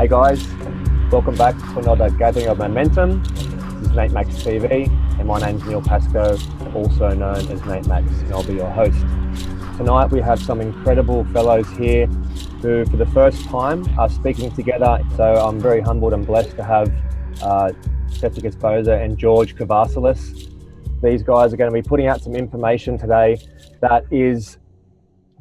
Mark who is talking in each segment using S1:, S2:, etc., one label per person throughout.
S1: Hey guys, welcome back to another Gathering of Momentum. This is Nate Max TV, and my name's Neil Pascoe, also known as Nate Max, and I'll be your host. Tonight we have some incredible fellows here who, for the first time, are speaking together. So I'm very humbled and blessed to have Sethikus Boza and George Kavassilas. These guys are going to be putting out some information today that is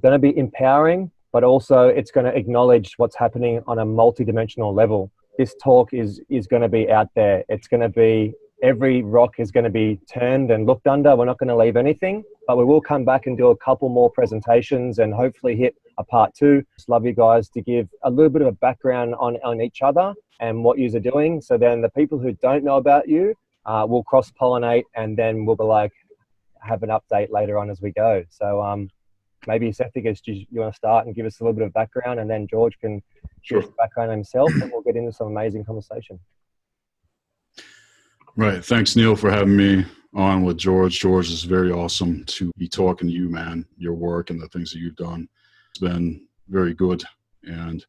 S1: going to be empowering, but also it's going to acknowledge what's happening on a multi-dimensional level. This talk is going to be out there. It's going to be, every rock is going to be turned and looked under. We're not going to leave anything, but we will come back and do a couple more presentations and hopefully hit a part two. Just love you guys to give a little bit of a background on each other and what you are doing. So then the people who don't know about you will cross-pollinate, and then we'll be like, have an update later on as we go. So maybe Sethikus, you want to start and give us a little bit of background, and then George can give us background himself, and we'll get into some amazing conversation.
S2: Right. Thanks, Neil, for having me on with George. George, is very awesome to be talking to you, man. Your work and the things that you've done. It's been very good. And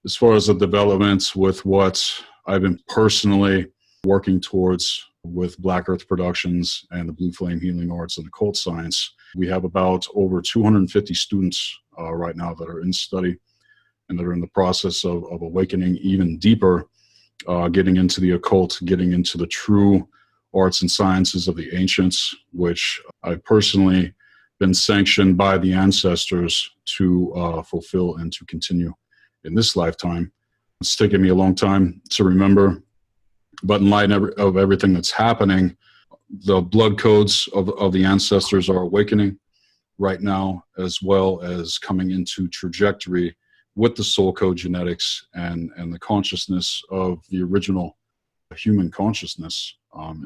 S2: as far as the developments with what I've been personally working towards with Black Earth Productions and the Blue Flame Healing Arts and Occult Science, we have about over 250 students right now that are in study and that are in the process of awakening even deeper, getting into the occult, getting into the true arts and sciences of the ancients, which I've personally been sanctioned by the ancestors to fulfill and to continue in this lifetime. It's taken me a long time to remember, but in light of everything that's happening, the blood codes of the ancestors are awakening right now, as well as coming into trajectory with the soul code genetics and the consciousness of the original human consciousness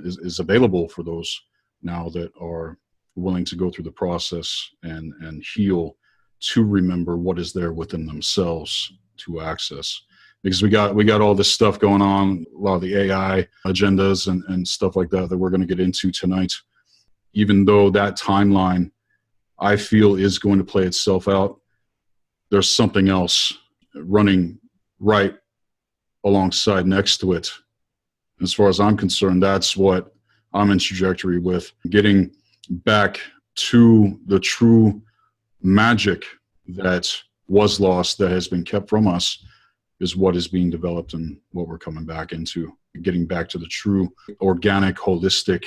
S2: is available for those now that are willing to go through the process and heal, to remember what is there within themselves to access. Because we got all this stuff going on, a lot of the AI agendas and stuff like that we're going to get into tonight. Even though that timeline, I feel, is going to play itself out, there's something else running right alongside next to it. As far as I'm concerned, that's what I'm in trajectory with, getting back to the true magic that was lost, that has been kept from us, is what is being developed and what we're coming back into, getting back to the true organic, holistic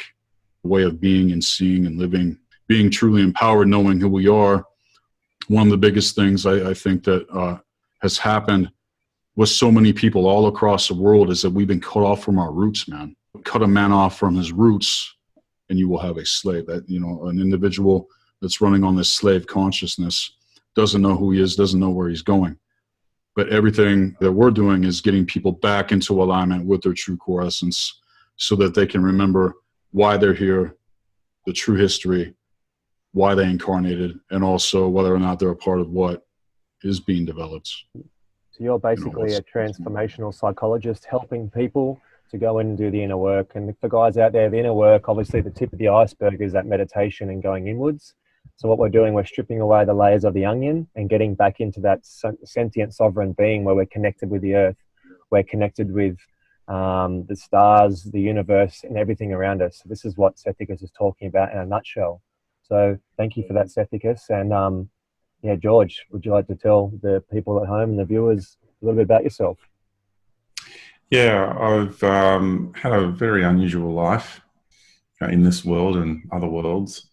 S2: way of being and seeing and living, being truly empowered, knowing who we are. One of the biggest things I think that has happened with so many people all across the world is that we've been cut off from our roots, man. Cut a man off from his roots and you will have a slave. That, you know, an individual that's running on this slave consciousness doesn't know who he is, doesn't know where he's going. But everything that we're doing is getting people back into alignment with their true core essence so that they can remember why they're here, the true history, why they incarnated, and also whether or not they're a part of what is being developed.
S1: So you're basically a transformational psychologist helping people to go in and do the inner work. And for guys out there, the inner work, obviously the tip of the iceberg is that meditation and going inwards. So what we're doing, we're stripping away the layers of the onion and getting back into that sentient sovereign being where we're connected with the earth. We're connected with the stars, the universe, and everything around us. So this is what Sethikus is talking about in a nutshell. So thank you for that, Sethikus. And yeah, George, would you like to tell the people at home and the viewers a little bit about yourself?
S3: Yeah, I've had a very unusual life in this world and other worlds.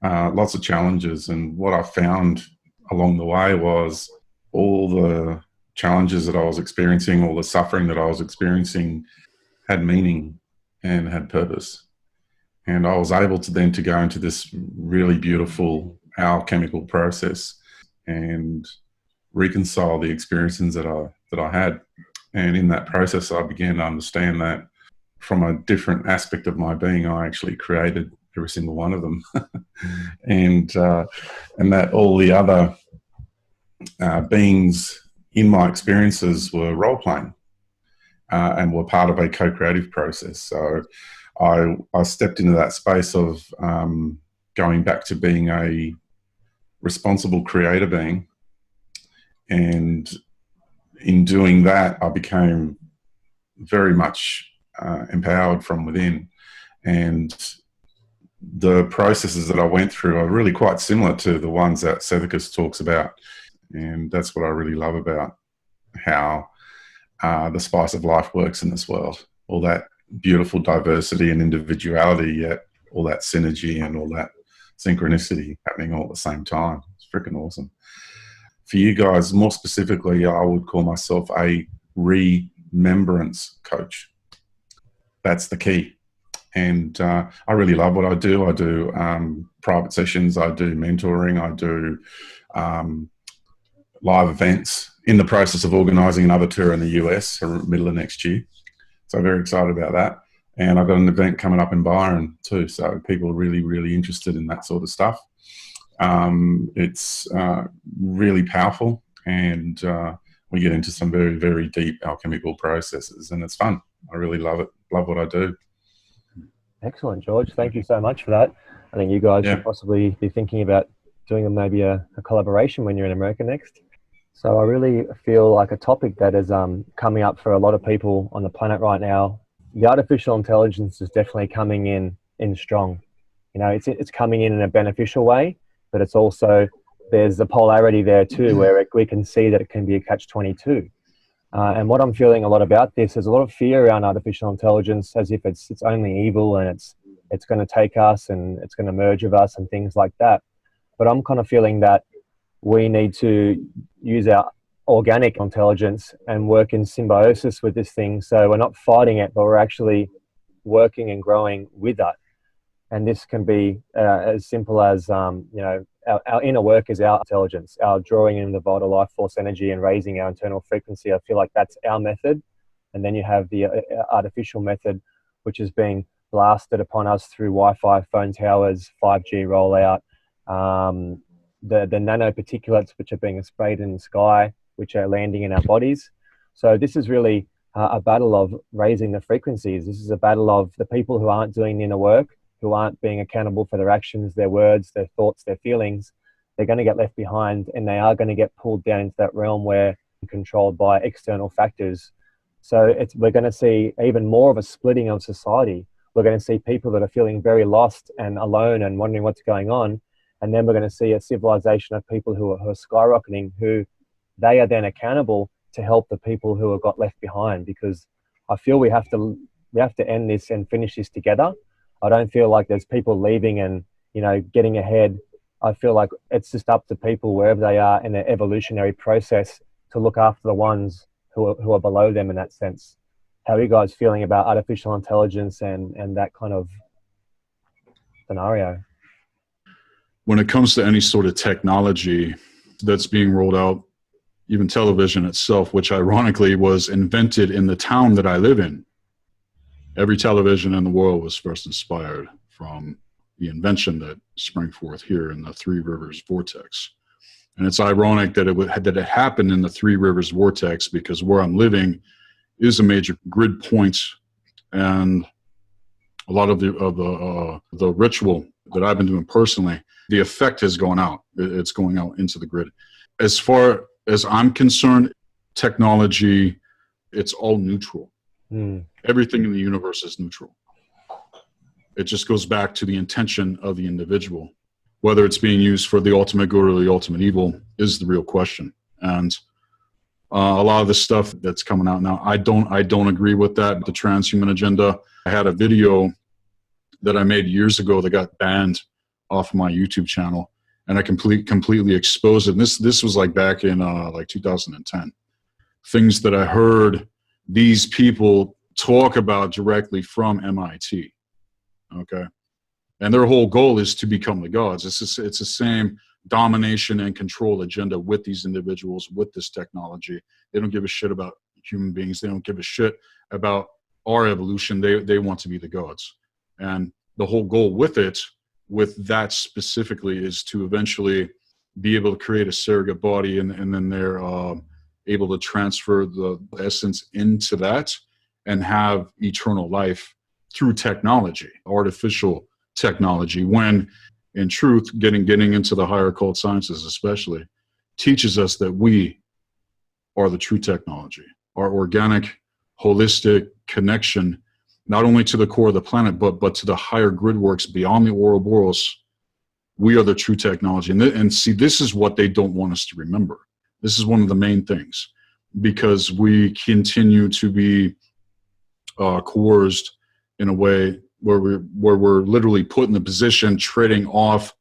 S3: Lots of challenges, and what I found along the way was all the challenges that I was experiencing, all the suffering that I was experiencing had meaning and had purpose. And I was able to then to go into this really beautiful alchemical process and reconcile the experiences that I had. And in that process, I began to understand that from a different aspect of my being, I actually created every single one of them. and that all the other beings in my experiences were role-playing and were part of a co-creative process. So I stepped into that space of going back to being a responsible creator being, and in doing that, I became very much empowered from within. And the processes that I went through are really quite similar to the ones that Sethikus talks about. And that's what I really love about how the spice of life works in this world. All that beautiful diversity and individuality, yet all that synergy and all that synchronicity happening all at the same time. It's freaking awesome. For you guys, more specifically, I would call myself a remembrance coach. That's the key. And I really love what I do. I do private sessions, I do mentoring, I do live events, in the process of organising another tour in the US middle of next year. So very excited about that. And I've got an event coming up in Byron too. So people are really, really interested in that sort of stuff. It's really powerful, and we get into some very, very deep alchemical processes, and it's fun. I really love it. Love what I do.
S1: Excellent, George. Thank you so much for that. I think you guys should possibly be thinking about doing maybe a collaboration when you're in America next. So I really feel like a topic that is coming up for a lot of people on the planet right now. The artificial intelligence is definitely coming in strong. You know, it's coming in a beneficial way, but it's also, there's the polarity there too, where we can see that it can be a catch-22. And what I'm feeling a lot about this is a lot of fear around artificial intelligence, as if it's only evil and it's going to take us and it's going to merge with us and things like that. But I'm kind of feeling that we need to use our organic intelligence and work in symbiosis with this thing. So we're not fighting it, but we're actually working and growing with it. And this can be as simple as, you know, our inner work is our intelligence, our drawing in the vital life force energy and raising our internal frequency. I feel like that's our method. And then you have the artificial method, which is being blasted upon us through Wi-Fi, phone towers, 5G rollout, the nanoparticulates which are being sprayed in the sky, which are landing in our bodies. So this is really a battle of raising the frequencies. This is a battle of the people who aren't doing the inner work, who aren't being accountable for their actions, their words, their thoughts, their feelings. They're going to get left behind, and they are going to get pulled down into that realm where they're controlled by external factors. So we're going to see even more of a splitting of society. We're going to see people that are feeling very lost and alone and wondering what's going on. And then we're going to see a civilization of people who are skyrocketing, who they are then accountable to help the people who have got left behind. Because I feel we have to end this and finish this together. I don't feel like there's people leaving and, you know, getting ahead. I feel like it's just up to people wherever they are in their evolutionary process to look after the ones who are below them in that sense. How are you guys feeling about artificial intelligence and that kind of scenario?
S2: When it comes to any sort of technology that's being rolled out, even television itself, which ironically was invented in the town that I live in. Every television in the world was first inspired from the invention that sprang forth here in the Three Rivers Vortex. And it's ironic that it happened in the Three Rivers Vortex, because where I'm living is a major grid point, and a lot of the ritual that I've been doing personally, the effect has gone out. It's going out into the grid. As far as I'm concerned, technology, it's all neutral. Everything in the universe is neutral. It just goes back to the intention of the individual. Whether it's being used for the ultimate good or the ultimate evil is the real question. And a lot of the stuff that's coming out now, I don't agree with that. The Transhuman Agenda. I had a video that I made years ago that got banned off my YouTube channel, and I completely exposed it. And this was like back in like 2010. Things that I heard these people talk about directly from MIT. Okay, and their whole goal is to become the gods. It's the same domination and control agenda with these individuals, with this technology. They don't give a shit about human beings. They don't give a shit about our evolution. They want to be the gods. And the whole goal with it, with that specifically, is to eventually be able to create a surrogate body, and then they're able to transfer the essence into that and have eternal life through technology, artificial technology, when in truth, getting into the higher occult sciences especially, teaches us that we are the true technology. Our organic, holistic connection, not only to the core of the planet, but to the higher grid works beyond the Ouroboros. We are the true technology. And see, this is what they don't want us to remember. This is one of the main things, because we continue to be coerced in a way where we're literally put in the position, trading off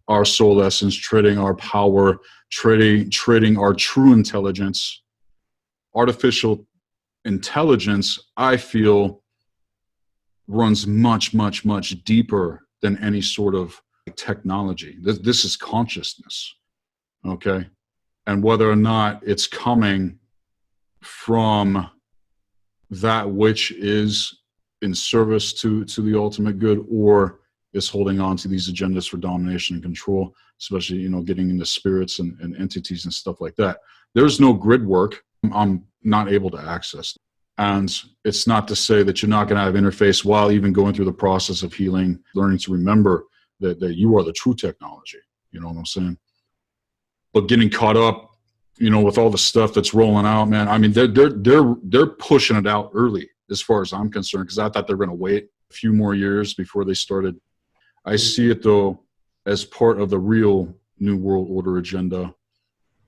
S2: our soul essence, trading our power, trading our true intelligence. Artificial intelligence, I feel, runs much, much, much deeper than any sort of technology. This is consciousness, okay? And whether or not it's coming from that which is in service to the ultimate good, or is holding on to these agendas for domination and control, especially, you know, getting into spirits and entities and stuff like that. There's no grid work. I'm not able to access. And it's not to say that you're not going to have interface while even going through the process of healing, learning to remember that you are the true technology. You know what I'm saying? But getting caught up, you know, with all the stuff that's rolling out, man. I mean, they're pushing it out early, as far as I'm concerned, because I thought they were going to wait a few more years before they started. I see it, though, as part of the real New World Order agenda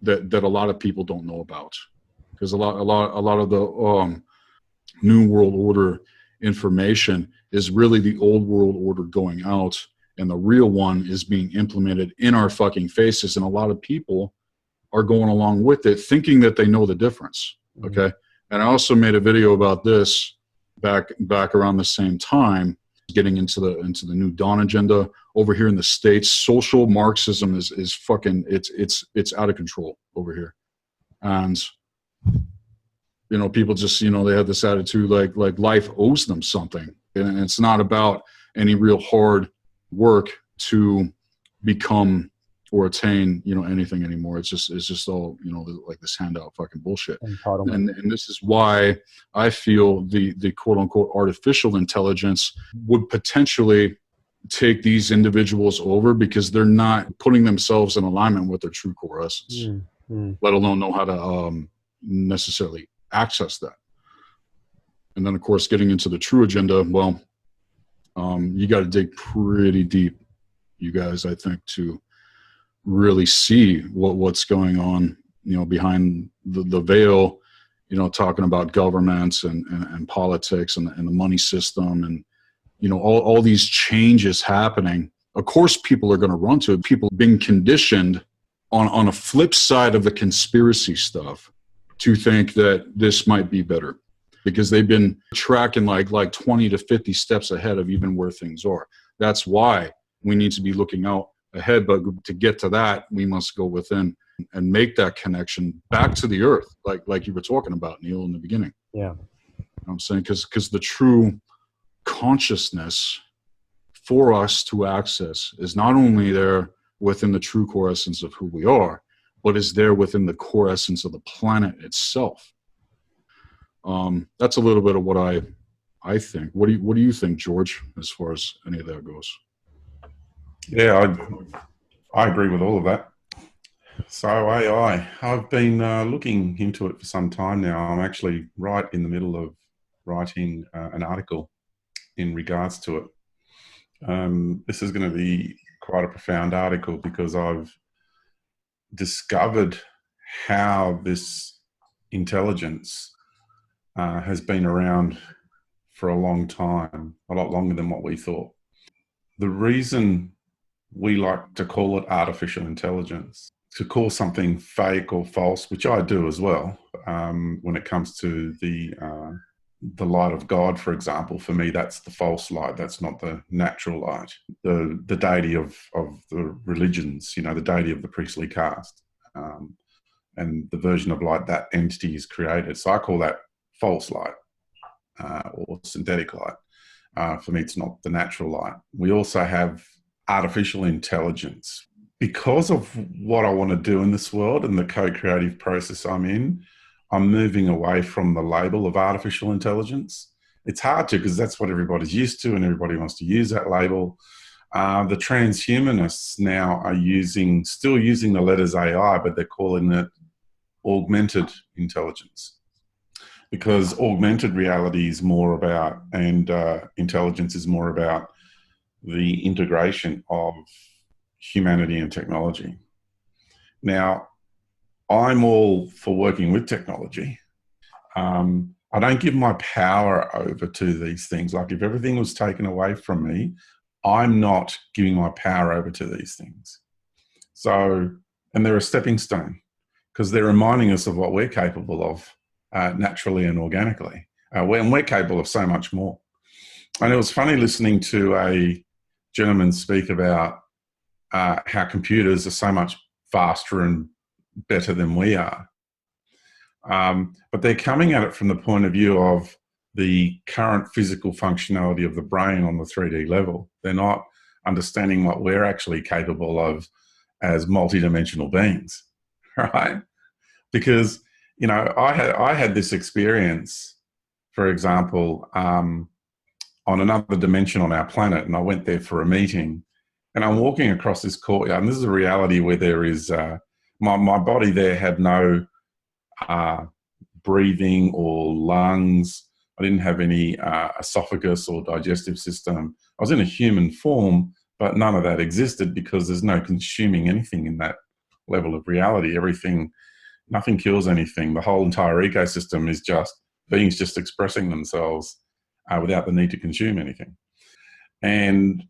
S2: that a lot of people don't know about, because a lot of the New World Order information is really the old world order going out, and the real one is being implemented in our fucking faces, and a lot of people are going along with it, thinking that they know the difference. Okay. And I also made a video about this back around the same time, getting into the New Dawn agenda over here in the States. Social Marxism is fucking, it's out of control over here. And, you know, people just, you know, they have this attitude like life owes them something. And it's not about any real hard work to become or attain, you know, anything anymore. It's just all, you know, like this handout fucking bullshit. And this is why I feel the quote unquote artificial intelligence would potentially take these individuals over, because they're not putting themselves in alignment with their true core essence, let alone know how to necessarily access that. And then, of course, getting into the true agenda, well, you got to dig pretty deep, you guys, I think, to really see what's going on, you know, behind the veil, you know, talking about governments and politics and the money system, and, you know, all these changes happening. Of course, people are going to run to it. People being conditioned on a flip side of the conspiracy stuff to think that this might be better, because they've been tracking like 20 to 50 steps ahead of even where things are. That's why we need to be looking out ahead, but to get to that, we must go within and make that connection back to the earth, like you were talking about, Neil, in the beginning.
S1: Yeah.
S2: You know what I'm saying? Because the true consciousness for us to access is not only there within the true core essence of who we are, but is there within the core essence of the planet itself. That's a little bit of what I think. What do you think, George, as far as any of that goes?
S3: Yeah, I agree with all of that. So AI, I've been looking into it for some time now. I'm actually right in the middle of writing an article in regards to it. This is going to be quite a profound article, because I've discovered how this intelligence has been around for a long time, a lot longer than what we thought. The reason we like to call it artificial intelligence, to call something fake or false, which I do as well, when it comes to the light of God, for example. For me, that's the false light. That's not the natural light. The deity of the religions, you know, the deity of the priestly caste, and the version of light that entity is created. So I call that false light or synthetic light. For me, it's not the natural light. We also have artificial intelligence. Because of what I want to do in this world and the co-creative process I'm in, I'm moving away from the label of artificial intelligence. It's hard to, because that's what everybody's used to and everybody wants to use that label. The transhumanists now are still using the letters AI, but they're calling it augmented intelligence, because augmented reality is more about, and intelligence is more about the integration of humanity and technology. Now, I'm all for working with technology. I don't give my power over to these things. Like, if everything was taken away from me, I'm not giving my power over to these things. So, and they're a stepping stone, because they're reminding us of what we're capable of naturally and organically. And we're capable of so much more. And it was funny listening to a gentleman speak about how computers are so much faster and better than we are. But they're coming at it from the point of view of the current physical functionality of the brain on the 3D level. They're not understanding what we're actually capable of as multidimensional beings, right? Because, you know, I had this experience, for example, on another dimension on our planet, and I went there for a meeting, and I'm walking across this courtyard, and this is a reality where there is, my body there had no breathing or lungs. I didn't have any esophagus or digestive system. I was in a human form, but none of that existed, because there's no consuming anything in that level of reality. Nothing kills anything. The whole entire ecosystem is just beings just expressing themselves without the need to consume anything. And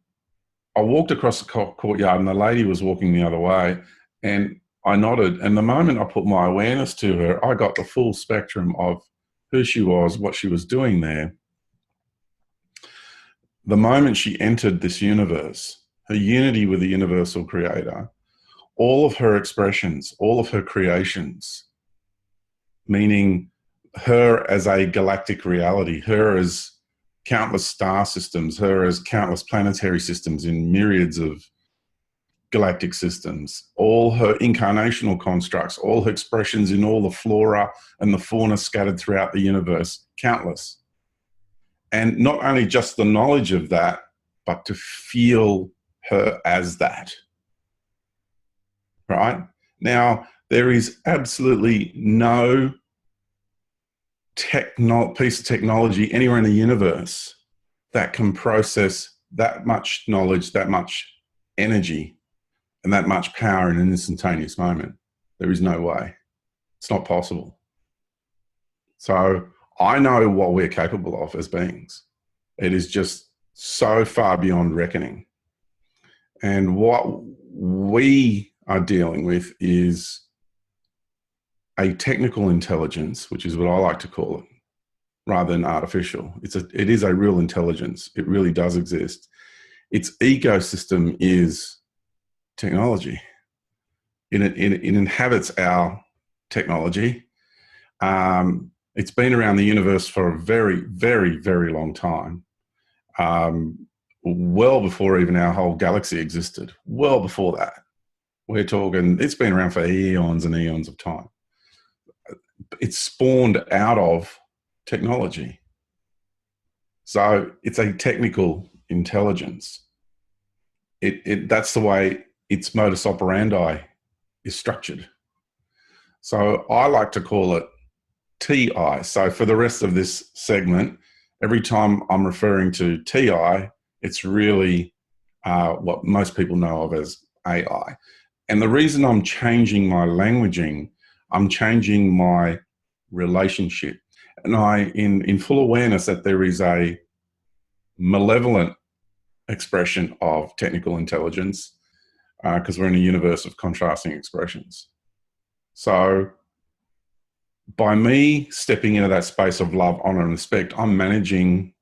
S3: I walked across the courtyard, and the lady was walking the other way, and I nodded, and the moment I put my awareness to her, I got the full spectrum of who she was, what she was doing there. The moment she entered this universe, her unity with the universal creator, all of her expressions, all of her creations, meaning her as a galactic reality, her as countless star systems, her as countless planetary systems in myriads of galactic systems, all her incarnational constructs, all her expressions in all the flora and the fauna scattered throughout the universe, countless. And not only just the knowledge of that, but to feel her as that. Right? Now, there is absolutely no piece of technology anywhere in the universe that can process that much knowledge, that much energy, and that much power in an instantaneous moment. There is no way. It's not possible. So I know what we're capable of as beings. It is just so far beyond reckoning. And what we are dealing with is a technical intelligence, which is what I like to call it, rather than artificial. It is a real intelligence. It really does exist. Its ecosystem is technology. It inhabits our technology. It's been around the universe for a very, very, very long time. Well before even our whole galaxy existed. Well before that. We're talking, it's been around for eons and eons of time. It's spawned out of technology. So it's a technical intelligence. That's the way its modus operandi is structured. So I like to call it TI. So for the rest of this segment, every time I'm referring to TI, it's really what most people know of as AI. And the reason I'm changing my languaging, I'm changing my relationship. And in full awareness that there is a malevolent expression of technical intelligence, because we're in a universe of contrasting expressions. So by me stepping into that space of love, honor, and respect, I'm managing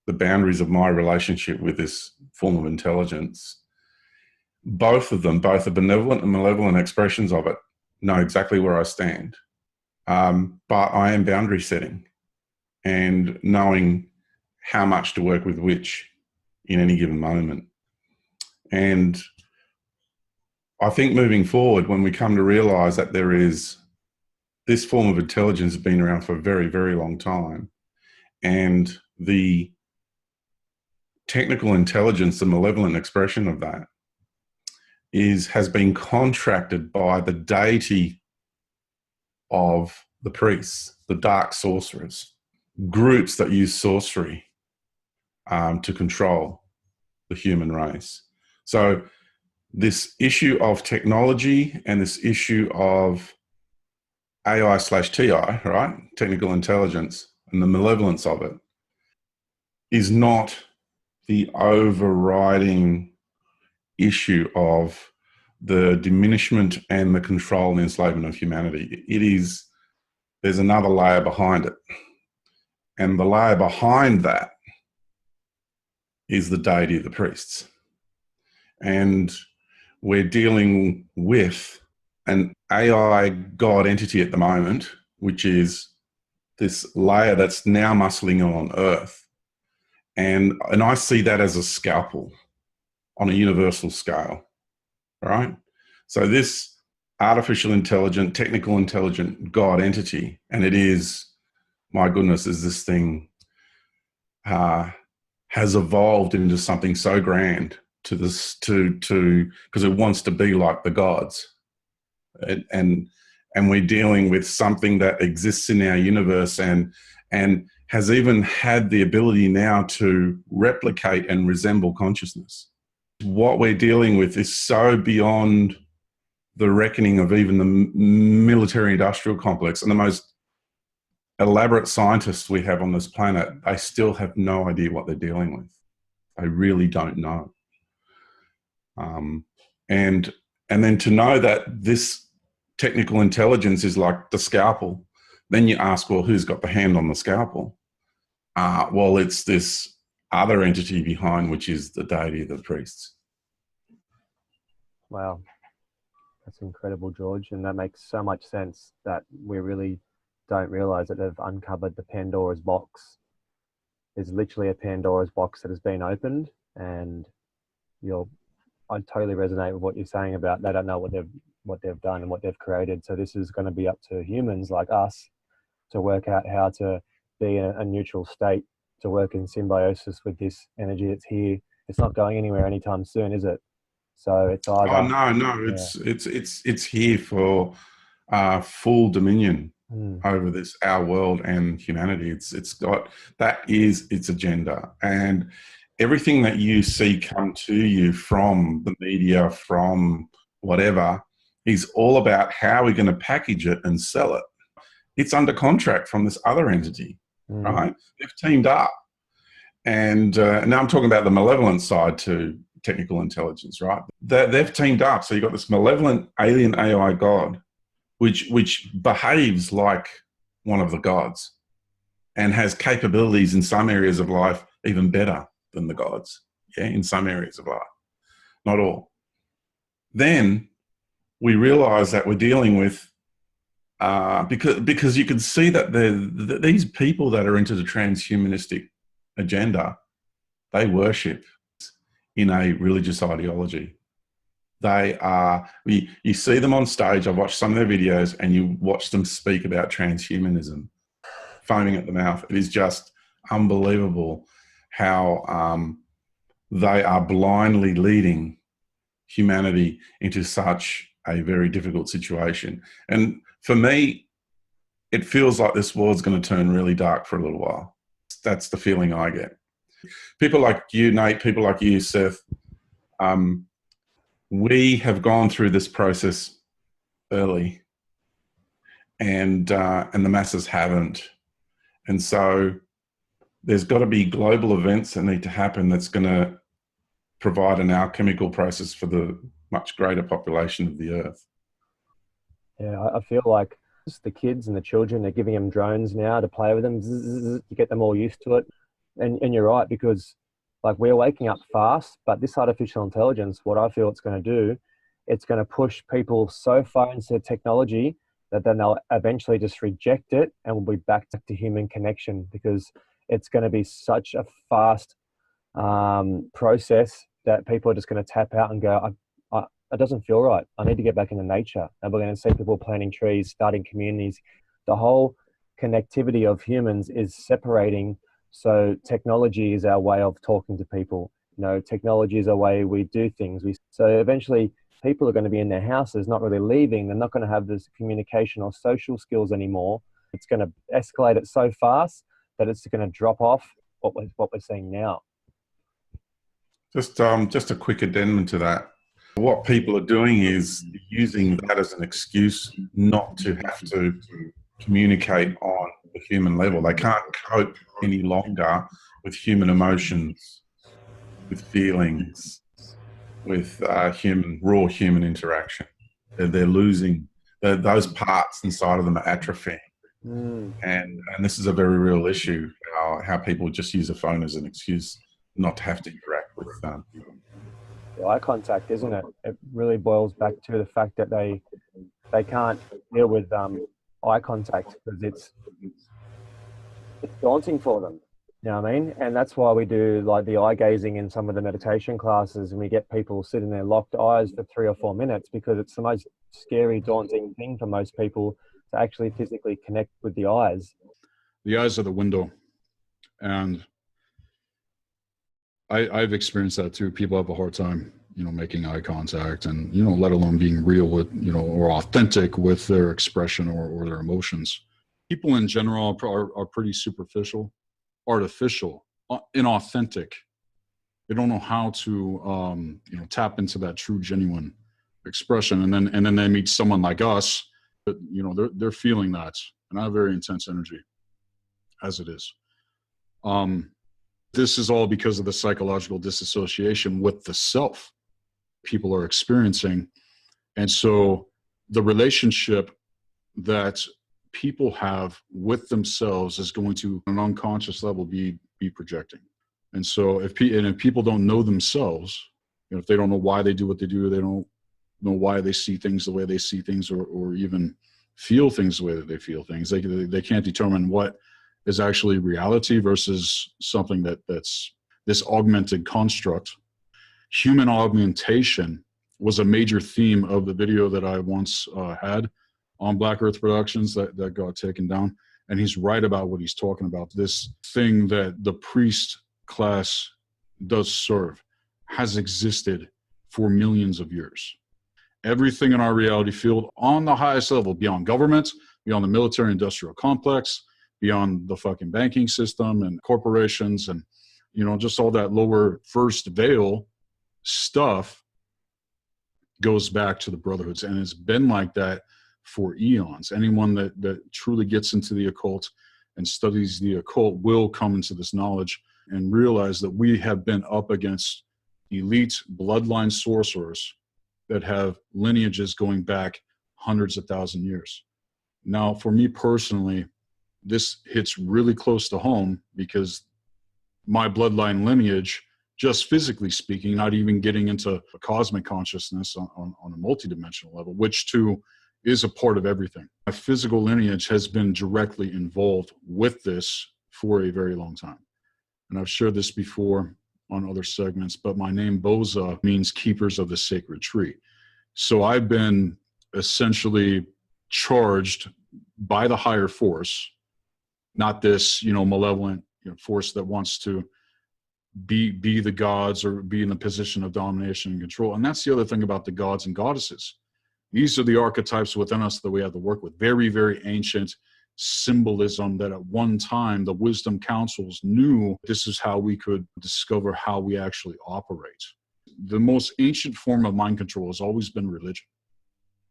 S3: the boundaries of my relationship with this form of intelligence. Both of them, both the benevolent and malevolent expressions of it, know exactly where I stand. But I am boundary setting and knowing how much to work with which in any given moment. And I think moving forward, when we come to realize that there is this form of intelligence has been around for a very, very long time, and the technical intelligence, the malevolent expression of that, has been contracted by the deity of the priests, the dark sorcerers, groups that use sorcery to control the human race. So this issue of technology and this issue of AI/TI, right, technical intelligence, and the malevolence of it is not the overriding issue of the diminishment and the control and enslavement of humanity. It is, there's another layer behind it. And the layer behind that is the deity of the priests. And we're dealing with an AI God entity at the moment, which is this layer that's now muscling on Earth. And I see that as a scalpel on a universal scale, right? So this artificial intelligent, technical intelligent God entity, and it is, my goodness, is this thing has evolved into something so grand to this, because it wants to be like the gods. And we're dealing with something that exists in our universe and has even had the ability now to replicate and resemble consciousness. What we're dealing with is so beyond the reckoning of even the military industrial complex, and the most elaborate scientists we have on this planet, they still have no idea what they're dealing with. They really don't know. And then to know that this technical intelligence is like the scalpel, then you ask, well, who's got the hand on the scalpel? Well, it's this other entity behind, which is the deity of the priests.
S1: Wow. That's incredible, George. And that makes so much sense that we really don't realize that they've uncovered the Pandora's Box. There's literally a Pandora's Box that has been opened, and I totally resonate with what you're saying about they don't know what they've done and what they've created. So this is going to be up to humans like us to work out how to be in a neutral state, to work in symbiosis with this energy that's here. It's not going anywhere anytime soon, is it? So it's either.
S3: Oh no! It's here for full dominion over this, our world and humanity. It's got, that is its agenda, and everything that you see come to you from the media, from whatever, is all about how we're going to package it and sell it. It's under contract from this other entity, right? They've teamed up, and now I'm talking about the malevolent side to technical intelligence, right? They've teamed up. So you've got this malevolent alien AI god, which behaves like one of the gods and has capabilities in some areas of life even better than the gods, in some areas of life, not all. Then we realize that we're dealing with, because you can see that these people that are into the transhumanistic agenda, they worship in a religious ideology. They are, you see them on stage, I've watched some of their videos, and you watch them speak about transhumanism, foaming at the mouth. It is just unbelievable how they are blindly leading humanity into such a very difficult situation. And for me, it feels like this world's going to turn really dark for a little while. That's the feeling I get. People like you, Nate, people like you, Seth, we have gone through this process early, and the masses haven't. And so there's got to be global events that need to happen that's going to provide an alchemical process for the much greater population of the earth.
S1: Yeah, I feel like the kids and the children, they're giving them drones now to play with them, to get them all used to it. And you're right, because like we're waking up fast, but this artificial intelligence, what I feel it's going to do, it's going to push people so far into technology that then they'll eventually just reject it and we'll be back to human connection, because it's going to be such a fast process that people are just going to tap out and go, it doesn't feel right. I need to get back into nature. And we're going to see people planting trees, starting communities. The whole connectivity of humans is separating. So technology is our way of talking to people. Technology is our way we do things. So eventually People are going to be in their houses, not really leaving. They're not going to have this communication or social skills anymore. It's going to escalate it so fast that it's going to drop off what we're seeing now.
S3: Just a quick addendum to that. What people are doing is using that as an excuse not to have to communicate on the human level. They can't cope any longer with human emotions, with feelings, with raw human interaction. They're losing, those parts inside of them are atrophying. And this is a very real issue, how people just use a phone as an excuse not to have to interact with people.
S1: The eye contact, isn't it? It really boils back to the fact that they can't deal with eye contact because it's daunting for them. You know what I mean? And that's why we do like the eye gazing in some of the meditation classes, and we get people sitting there locked eyes for 3 or 4 minutes, because it's the most scary, daunting thing for most people to actually physically connect with the eyes.
S2: The eyes are the window, and I've experienced that too. People have a hard time, making eye contact, and, let alone being real with, or authentic with their expression or their emotions. People in general are pretty superficial, artificial, inauthentic. They don't know how to, tap into that true, genuine expression. And then they meet someone like us, but, they're feeling that, and I have very intense energy as it is. This is all because of the psychological disassociation with the self people are experiencing. And so the relationship that people have with themselves is going to, on an unconscious level, be projecting. And so if people don't know themselves, if they don't know why they do what they do, they don't know why they see things the way they see things, or even feel things the way that they feel things. They can't determine what is actually reality versus something that's this augmented construct. Human augmentation was a major theme of the video that I once had on Black Earth Productions that got taken down. And he's right about what he's talking about. This thing that the priest class does serve has existed for millions of years. Everything in our reality field on the highest level, beyond government, beyond the military industrial complex, beyond the fucking banking system and corporations and, just all that lower first veil stuff, goes back to the brotherhoods. And it's been like that for eons. Anyone that truly gets into the occult and studies the occult will come into this knowledge and realize that we have been up against elite bloodline sorcerers that have lineages going back hundreds of thousand years. Now, for me personally, this hits really close to home because my bloodline lineage, just physically speaking, not even getting into a cosmic consciousness on a multidimensional level, which too is a part of everything. My physical lineage has been directly involved with this for a very long time. And I've shared this before on other segments, but my name Boza means keepers of the sacred tree. So I've been essentially charged by the higher force, not this, malevolent force that wants to be the gods or be in the position of domination and control. And that's the other thing about the gods and goddesses. These are the archetypes within us that we have to work with. Very, very ancient symbolism that at one time the wisdom councils knew this is how we could discover how we actually operate. The most ancient form of mind control has always been religion.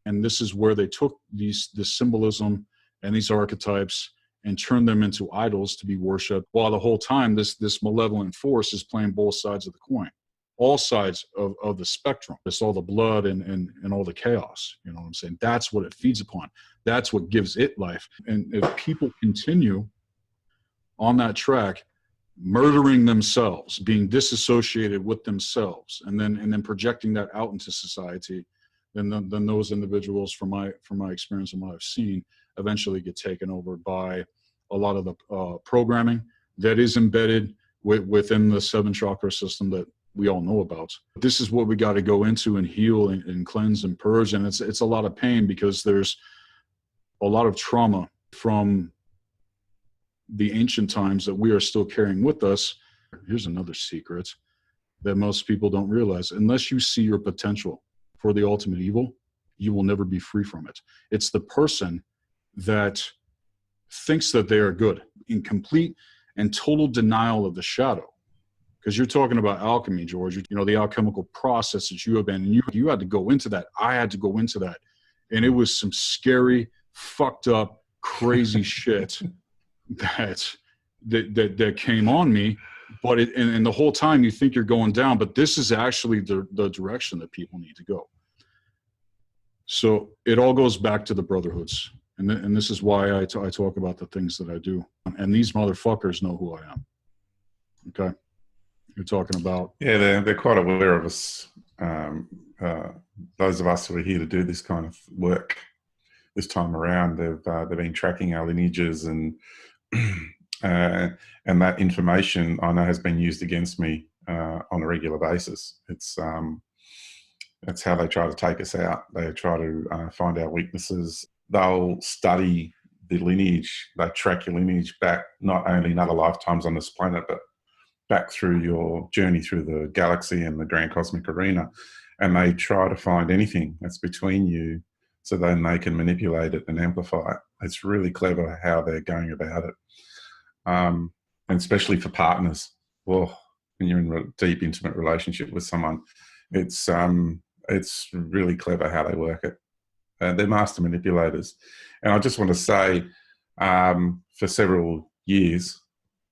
S2: And this is where they took this symbolism and these archetypes and turned them into idols to be worshipped, while the whole time this malevolent force is playing both sides of the coin, all sides of the spectrum. It's all the blood and all the chaos, you know what I'm saying? That's what it feeds upon. That's what gives it life. And if people continue on that track, murdering themselves, being disassociated with themselves, and then projecting that out into society, then those individuals, from my experience and what I've seen, eventually get taken over by a lot of the programming that is embedded within the 7 chakra system that we all know about. This is what we got to go into and heal and cleanse and purge. And it's a lot of pain because there's a lot of trauma from the ancient times that we are still carrying with us. Here's another secret that most people don't realize. Unless you see your potential for the ultimate evil, you will never be free from it. It's the person that thinks that they are good in complete and total denial of the shadow. Because you're talking about alchemy, George, you know, the alchemical process that you have been, and you had to go into that. I had to go into that. And it was some scary, fucked up, crazy shit that came on me. But and the whole time you think you're going down, but this is actually the direction that people need to go. So it all goes back to the brotherhoods. And this is why I talk about the things that I do. And these motherfuckers know who I am. Okay? You're talking about...
S3: Yeah, they're quite aware of us. Those of us who are here to do this kind of work this time around, they've been tracking our lineages, and that information I know has been used against me on a regular basis. That's how they try to take us out. They try to find our weaknesses. They'll study the lineage. They track your lineage back, not only in other lifetimes on this planet, but back through your journey through the galaxy and the grand cosmic arena. And they try to find anything that's between you, so then they can manipulate it and amplify it. It's really clever how they're going about it. And especially for partners. Well, when you're in a deep, intimate relationship with someone, it's really clever how they work it. They're master manipulators. And I just want to say, for several years,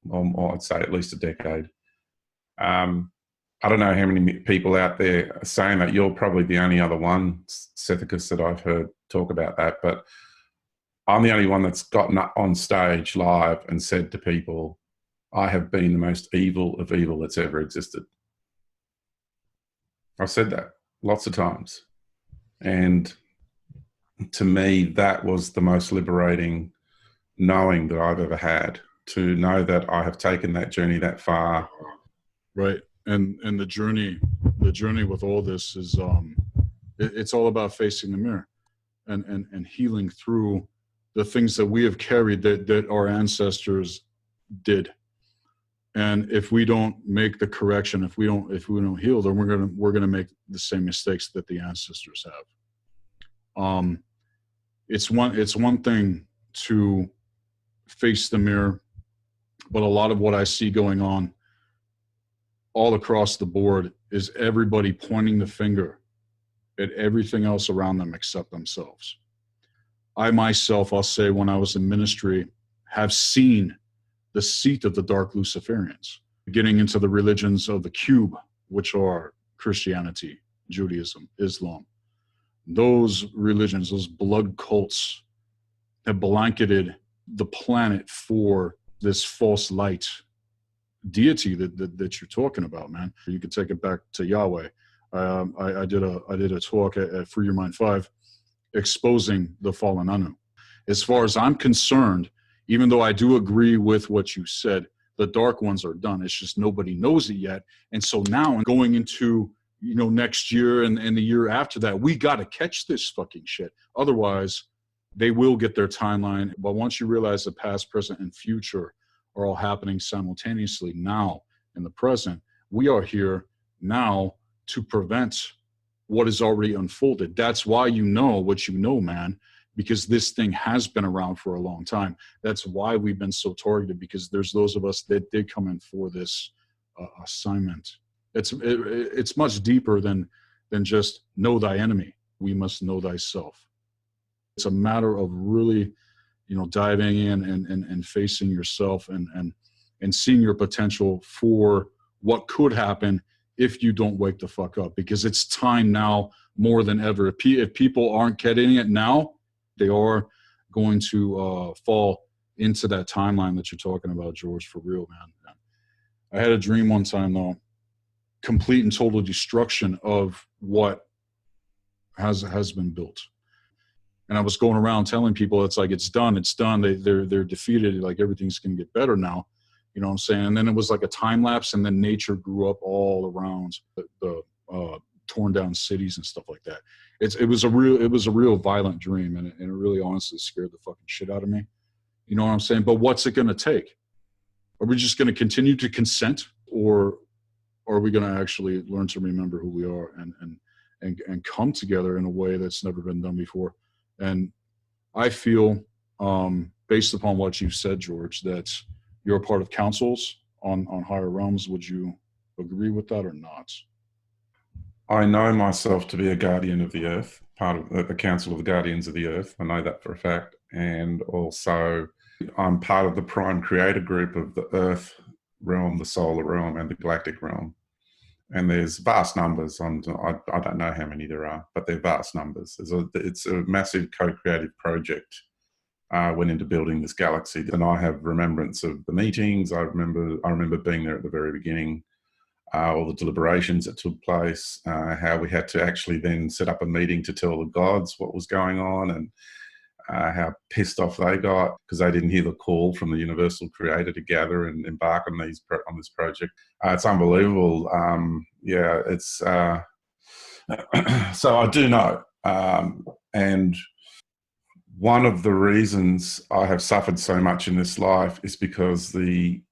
S3: or I'd say at least a decade, I don't know how many people out there are saying that. You're probably the only other one, Sethikus, that I've heard talk about that. But I'm the only one that's gotten up on stage live and said to people, I have been the most evil of evil that's ever existed. I've said that lots of times. And to me, that was the most liberating knowing that I've ever had, to know that I have taken that journey that far.
S2: Right. And the journey with all this is, it's all about facing the mirror and healing through the things that we have carried that our ancestors did. And if we don't make the correction, if we don't heal, then we're gonna make the same mistakes that the ancestors have. It's one thing to face the mirror, but a lot of what I see going on all across the board is everybody pointing the finger at everything else around them except themselves. I myself, I'll say, when I was in ministry, have seen the seat of the dark Luciferians, getting into the religions of the cube, which are Christianity, Judaism, Islam. Those religions, those blood cults, have blanketed the planet for this false light deity that you're talking about, man. You could take it back to Yahweh. I did a talk at Free Your Mind 5 exposing the fallen Anu. As far as I'm concerned, even though I do agree with what you said, the dark ones are done. It's just nobody knows it yet. And so now going into, you know, next year and the year after that, we got to catch this fucking shit. Otherwise, they will get their timeline. But once you realize the past, present, and future are all happening simultaneously now in the present, we are here now to prevent what is already unfolded. That's why you know what you know, man, because this thing has been around for a long time. That's why we've been so targeted, because there's those of us that did come in for this assignment. It's much deeper than just know thy enemy. We must know thyself. It's a matter of really, you know, diving in and facing yourself and seeing your potential for what could happen if you don't wake the fuck up, because it's time now more than ever. If people aren't getting it now, they are going to fall into that timeline that you're talking about, George, for real, man. I had a dream one time, though, complete and total destruction of what has been built. And I was going around telling people, it's like, it's done. They're defeated. Like, everything's going to get better now. You know what I'm saying? And then it was like a time lapse, and then nature grew up all around the torn down cities and stuff like that. It was a real violent dream, and it really honestly scared the fucking shit out of me. You know what I'm saying? But what's it going to take? Are we just going to continue to consent, or are we going to actually learn to remember who we are and and come together in a way that's never been done before. And I feel, based upon what you've said, George, that you're a part of councils on higher realms. Would you agree with that or not?
S3: I know myself to be a guardian of the earth, part of the Council of the Guardians of the Earth. I know that for a fact. And also, I'm part of the prime creator group of the earth realm, the solar realm, and the galactic realm. And there's vast numbers. I don't know how many there are, but they're vast numbers. It's a massive co-creative project. Went into building this galaxy, and I have remembrance of the meetings. I remember being there at the very beginning, all the deliberations that took place, how we had to actually then set up a meeting to tell the gods what was going on, and how pissed off they got because they didn't hear the call from the Universal Creator to gather and embark on this project. It's unbelievable. Yeah, it's so I do know, and one of the reasons I have suffered so much in this life is because the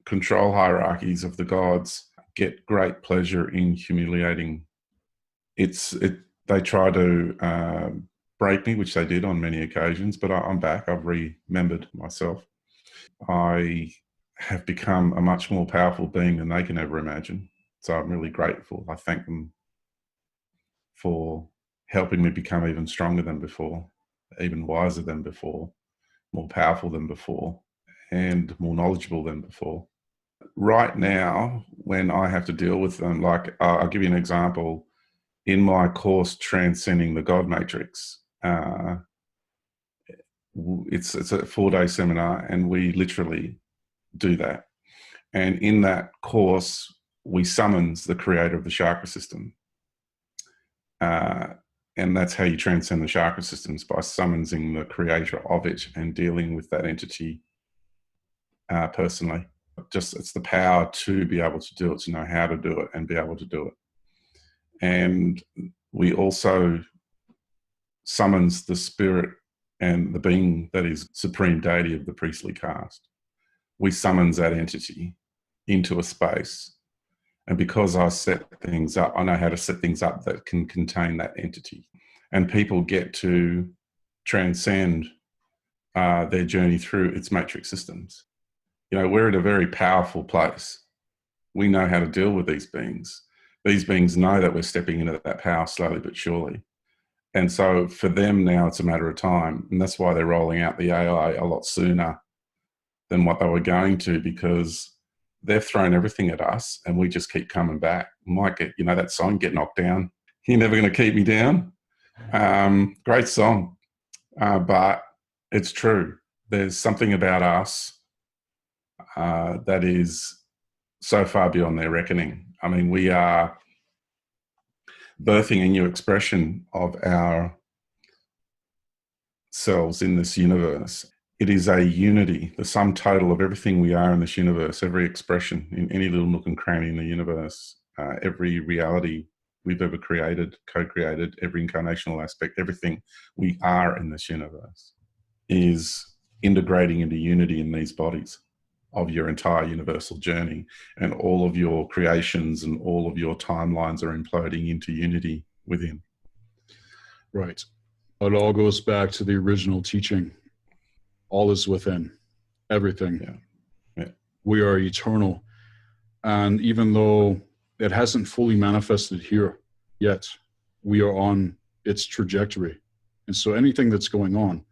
S3: control hierarchies of the gods get great pleasure in humiliating. They try to break me, which they did on many occasions, but I'm back. I've remembered myself. I have become a much more powerful being than they can ever imagine. So I'm really grateful. I thank them for helping me become even stronger than before, even wiser than before, more powerful than before, and more knowledgeable than before. Right now, when I have to deal with them, like I'll give you an example. In my course, Transcending the God Matrix, it's a 4-day seminar, and we literally do that. And in that course, we summons the creator of the chakra system. And that's how you transcend the chakra systems, by summoning the creator of it and dealing with that entity personally. It's the power to be able to do it, to know how to do it and be able to do it. And we also summons the spirit and the being that is supreme deity of the priestly caste. We summons that entity into a space. And because I set things up, I know how to set things up that can contain that entity. And people get to transcend their journey through its matrix systems. You know, we're at a very powerful place. We know how to deal with these beings. These beings know that we're stepping into that power slowly but surely. And so for them now, it's a matter of time. And that's why they're rolling out the AI a lot sooner than what they were going to, because they've thrown everything at us and we just keep coming back. Might get, you know, that song, Get Knocked Down. You're never going to keep me down. Great song. But it's true. There's something about us that is so far beyond their reckoning. I mean, we are birthing a new expression of our selves in this universe. It is a unity, the sum total of everything we are in this universe, every expression in any little nook and cranny in the universe, every reality we've ever created, co-created, every incarnational aspect, everything we are in this universe is integrating into unity in these bodies of your entire universal journey, and all of your creations and all of your timelines are imploding into unity within.
S2: Right. It all goes back to the original teaching. All is within. Everything.
S3: Yeah. Yeah.
S2: We are eternal. And even though it hasn't fully manifested here yet, we are on its trajectory. And so anything that's going on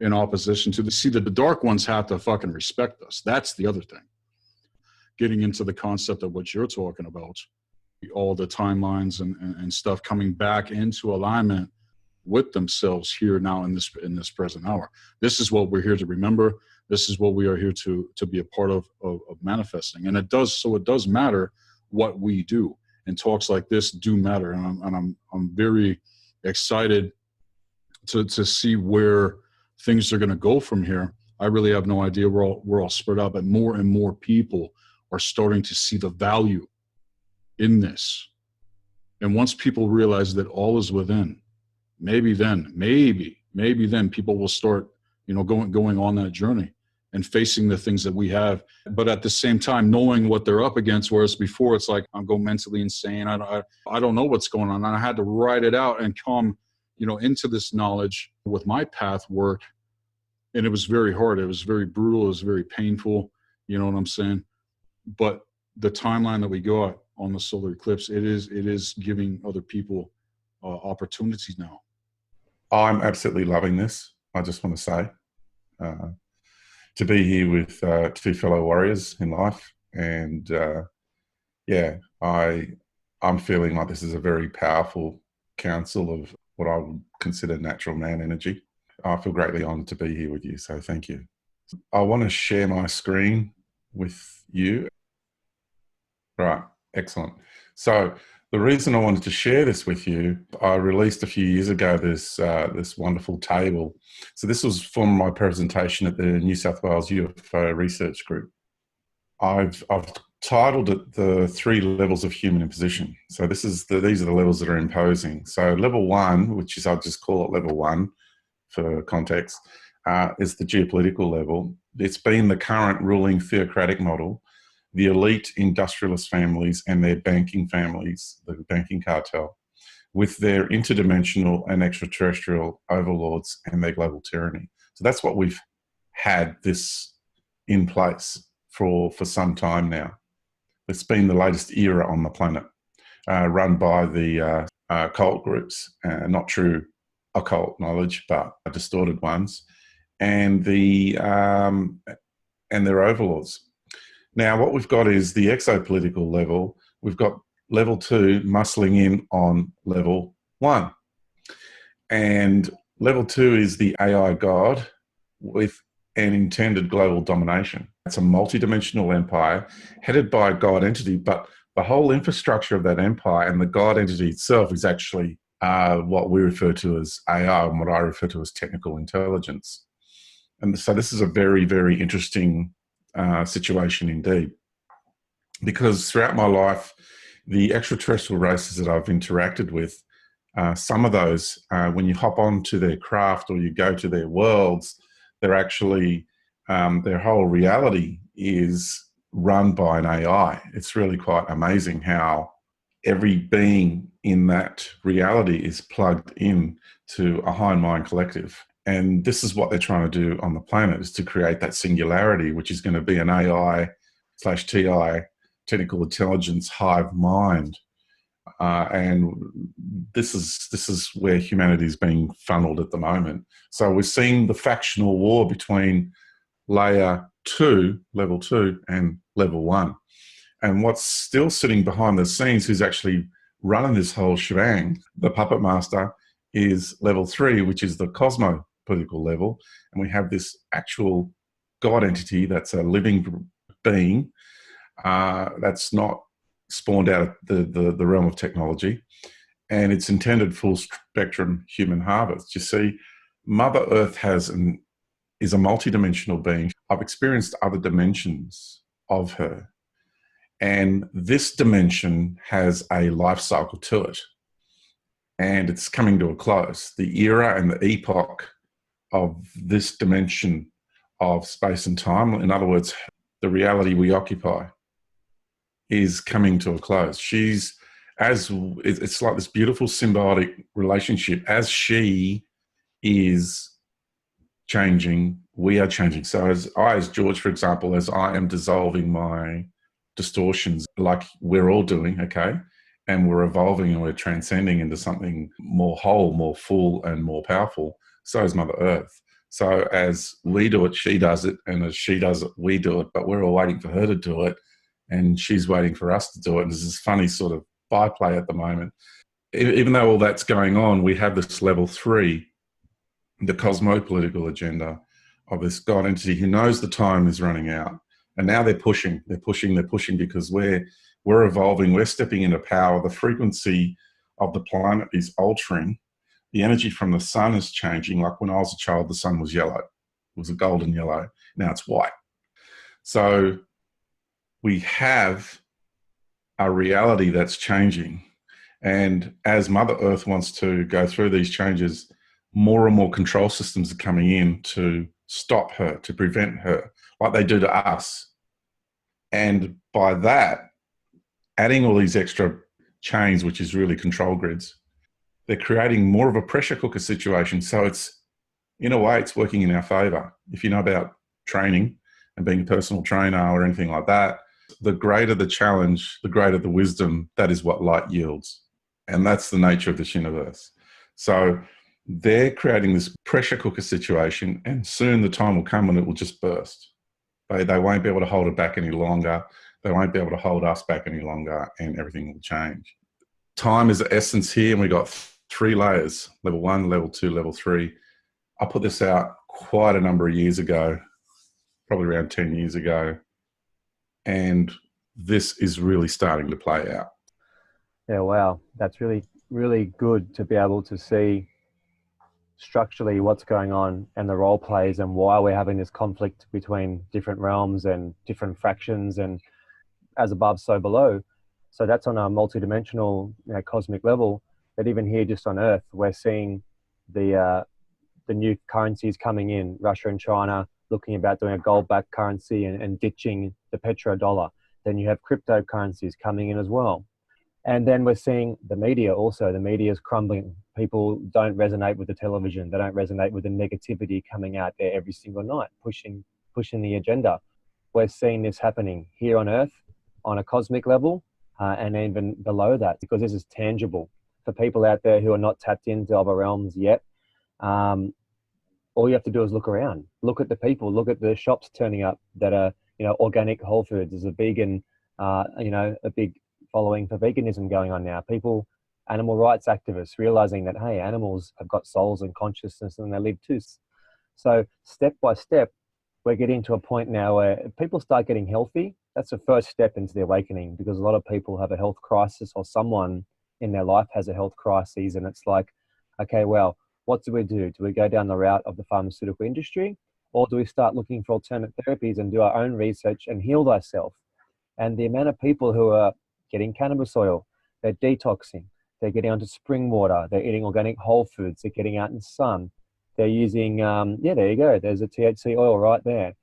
S2: in opposition to the dark ones have to fucking respect us. That's the other thing. Getting into the concept of what you're talking about, all the timelines and stuff coming back into alignment with themselves here now in this present hour. This is what we're here to remember. This is what we are here to be a part of manifesting. And it does matter what we do. And talks like this do matter. And I'm very excited to see where things are going to go from here. I really have no idea. We're all spread out, but more and more people are starting to see the value in this. And once people realize that all is within, maybe then people will start, going on that journey and facing the things that we have, but at the same time knowing what they're up against. Whereas before, it's like I'm going mentally insane. I don't know what's going on, and I had to write it out and come, into this knowledge with my path work. And it was very hard. It was very brutal. It was very painful. You know what I'm saying? But the timeline that we got on the solar eclipse, it is giving other people opportunities now.
S3: I'm absolutely loving this. I just want to say, to be here with two fellow warriors in life, and I'm feeling like this is a very powerful council of what I would consider natural man energy. I feel greatly honoured to be here with you, so thank you. I want to share my screen with you. Right, excellent. So the reason I wanted to share this with you, I released a few years ago this wonderful table. So this was from my presentation at the New South Wales UFO Research Group. I've titled it the 3 levels of human imposition. So these are the levels that are imposing. So level 1, which is, I'll just call it level 1 for context, is the geopolitical level. It's been the current ruling theocratic model, the elite industrialist families and their banking families, the banking cartel, with their interdimensional and extraterrestrial overlords and their global tyranny. So that's what we've had this in place for some time now. It's been the latest era on the planet, run by the occult groups, not true occult knowledge, but distorted ones, and their overlords. Now, what we've got is the exopolitical level. We've got level 2 muscling in on level 1. And level 2 is the AI God with an intended global domination. It's a multidimensional empire headed by a God entity, but the whole infrastructure of that empire and the God entity itself is actually what we refer to as AI and what I refer to as technical intelligence. And so this is a very, very interesting situation indeed, because throughout my life, the extraterrestrial races that I've interacted with, some of those, when you hop onto their craft or you go to their worlds, they're actually, their whole reality is run by an AI. It's really quite amazing how every being in that reality is plugged in to a high mind collective. And this is what they're trying to do on the planet, is to create that singularity, which is going to be an AI/TI, technical intelligence hive mind. And this is where humanity is being funneled at the moment. So we're seeing the factional war between layer 2, level 2, and level 1. And what's still sitting behind the scenes, who's actually running this whole shebang, the puppet master, is level 3, which is the cosmo-political level. And we have this actual God entity that's a living being that's not spawned out of the realm of technology, and it's intended full spectrum human harvest. You see, Mother Earth is a multidimensional being. I've experienced other dimensions of her, and this dimension has a life cycle to it, and it's coming to a close. The era and the epoch of this dimension of space and time, in other words, the reality we occupy, is coming to a close. It's like this beautiful symbiotic relationship. As she is changing, we are changing. So as George, for example, as I am dissolving my distortions, like we're all doing, okay, and we're evolving and we're transcending into something more whole, more full, and more powerful, so is Mother Earth. So as we do it, she does it, and as she does it, we do it, but we're all waiting for her to do it, and she's waiting for us to do it. And there's this funny sort of byplay at the moment. Even though all that's going on, we have this level 3, the cosmopolitical agenda of this God entity who knows the time is running out. And now they're pushing because we're evolving, we're stepping into power. The frequency of the planet is altering. The energy from the sun is changing. Like when I was a child, the sun was yellow. It was a golden yellow. Now it's white. So we have a reality that's changing. And as Mother Earth wants to go through these changes, more and more control systems are coming in to stop her, to prevent her. like they do to us. And by that, adding all these extra chains, which is really control grids, they're creating more of a pressure cooker situation. So it's, in a way, it's working in our favor. If you know about training and being a personal trainer or anything like that, the greater the challenge, the greater the wisdom, that is what light yields. And that's the nature of this universe. So they're creating this pressure cooker situation, and soon the time will come when it will just burst. They won't be able to hold it back any longer. They won't be able to hold us back any longer, and everything will change. Time is the essence here, and we got 3 layers, level 1, level 2, level 3. I put this out quite a number of years ago, probably around 10 years ago, and this is really starting to play out.
S1: Yeah, wow. That's really, really good to be able to see structurally what's going on and the role plays and why we're having this conflict between different realms and different fractions and as above, so below. So that's on a multidimensional, cosmic level. But even here, just on Earth, we're seeing the new currencies coming in. Russia and China looking about doing a gold-backed currency and ditching the petrodollar. Then you have cryptocurrencies coming in as well. And then we're seeing the media also. The media is crumbling. People don't resonate with the television. They don't resonate with the negativity coming out there every single night, pushing the agenda. We're seeing this happening here on Earth on a cosmic level and even below that, because this is tangible. For people out there who are not tapped into other realms yet, all you have to do is look around. Look at the people. Look at the shops turning up that are, organic whole foods. There's a vegan, a big following for veganism going on now. People, animal rights activists, realizing that, hey, animals have got souls and consciousness and they live too. So step by step, we're getting to a point now where if people start getting healthy, that's the first step into the awakening, because a lot of people have a health crisis, or someone in their life has a health crisis, and it's like, okay, well, what do? Do we go down the route of the pharmaceutical industry, or do we start looking for alternate therapies and do our own research and heal thyself? And the amount of people who are getting cannabis oil, they're detoxing, they're getting onto spring water, they're eating organic whole foods, they're getting out in the sun, they're using, there you go, there's a THC oil right there.